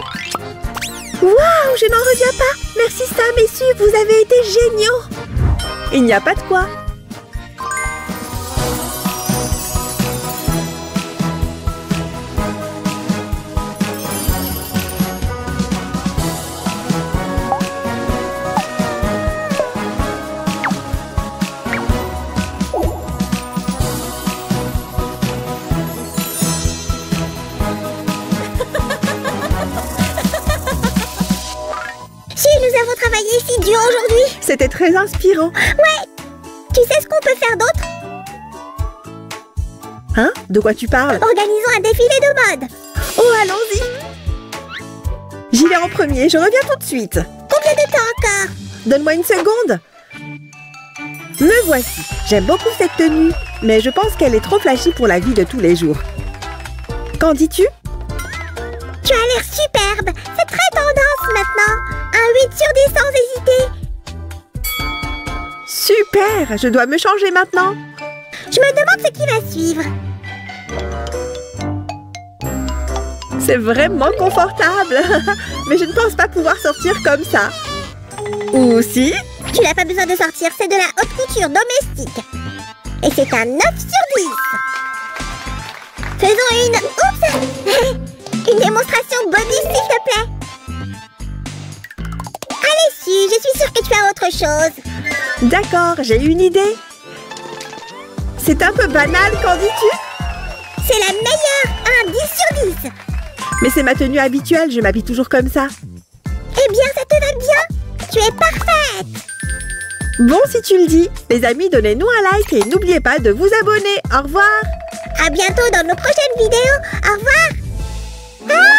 Waouh, je n'en reviens pas. Merci Sam et Sue, vous avez été géniaux. Il n'y a pas de quoi. travaillé si dur aujourd'hui. C'était très inspirant. Ouais. Tu sais ce qu'on peut faire d'autre? Hein? De quoi tu parles? Organisons un défilé de mode. Oh, allons-y! J'y vais en premier, je reviens tout de suite. Combien de temps encore? Donne-moi une seconde. Me voici. J'aime beaucoup cette tenue, mais je pense qu'elle est trop flashy pour la vie de tous les jours. Qu'en dis-tu? Tu as l'air superbe. C'est très tendance maintenant. Un 8 sur 10 sans hésiter. Super! Je dois me changer maintenant. Je me demande ce qui va suivre. C'est vraiment confortable. Mais je ne pense pas pouvoir sortir comme ça. Ou si? Tu n'as pas besoin de sortir, c'est de la haute couture domestique. Et c'est un 9 sur 10. Faisons une... Oups. Une démonstration bonus, s'il te plaît. Allez, je suis sûre que tu as autre chose. D'accord, j'ai une idée. C'est un peu banal, qu'en dis-tu? C'est la meilleure, un 10 sur 10. Mais c'est ma tenue habituelle, je m'habille toujours comme ça. Eh bien, ça te va bien. Tu es parfaite. Bon, si tu le dis. Les amis, donnez-nous un like et n'oubliez pas de vous abonner. Au revoir. À bientôt dans nos prochaines vidéos. Au revoir. Ah!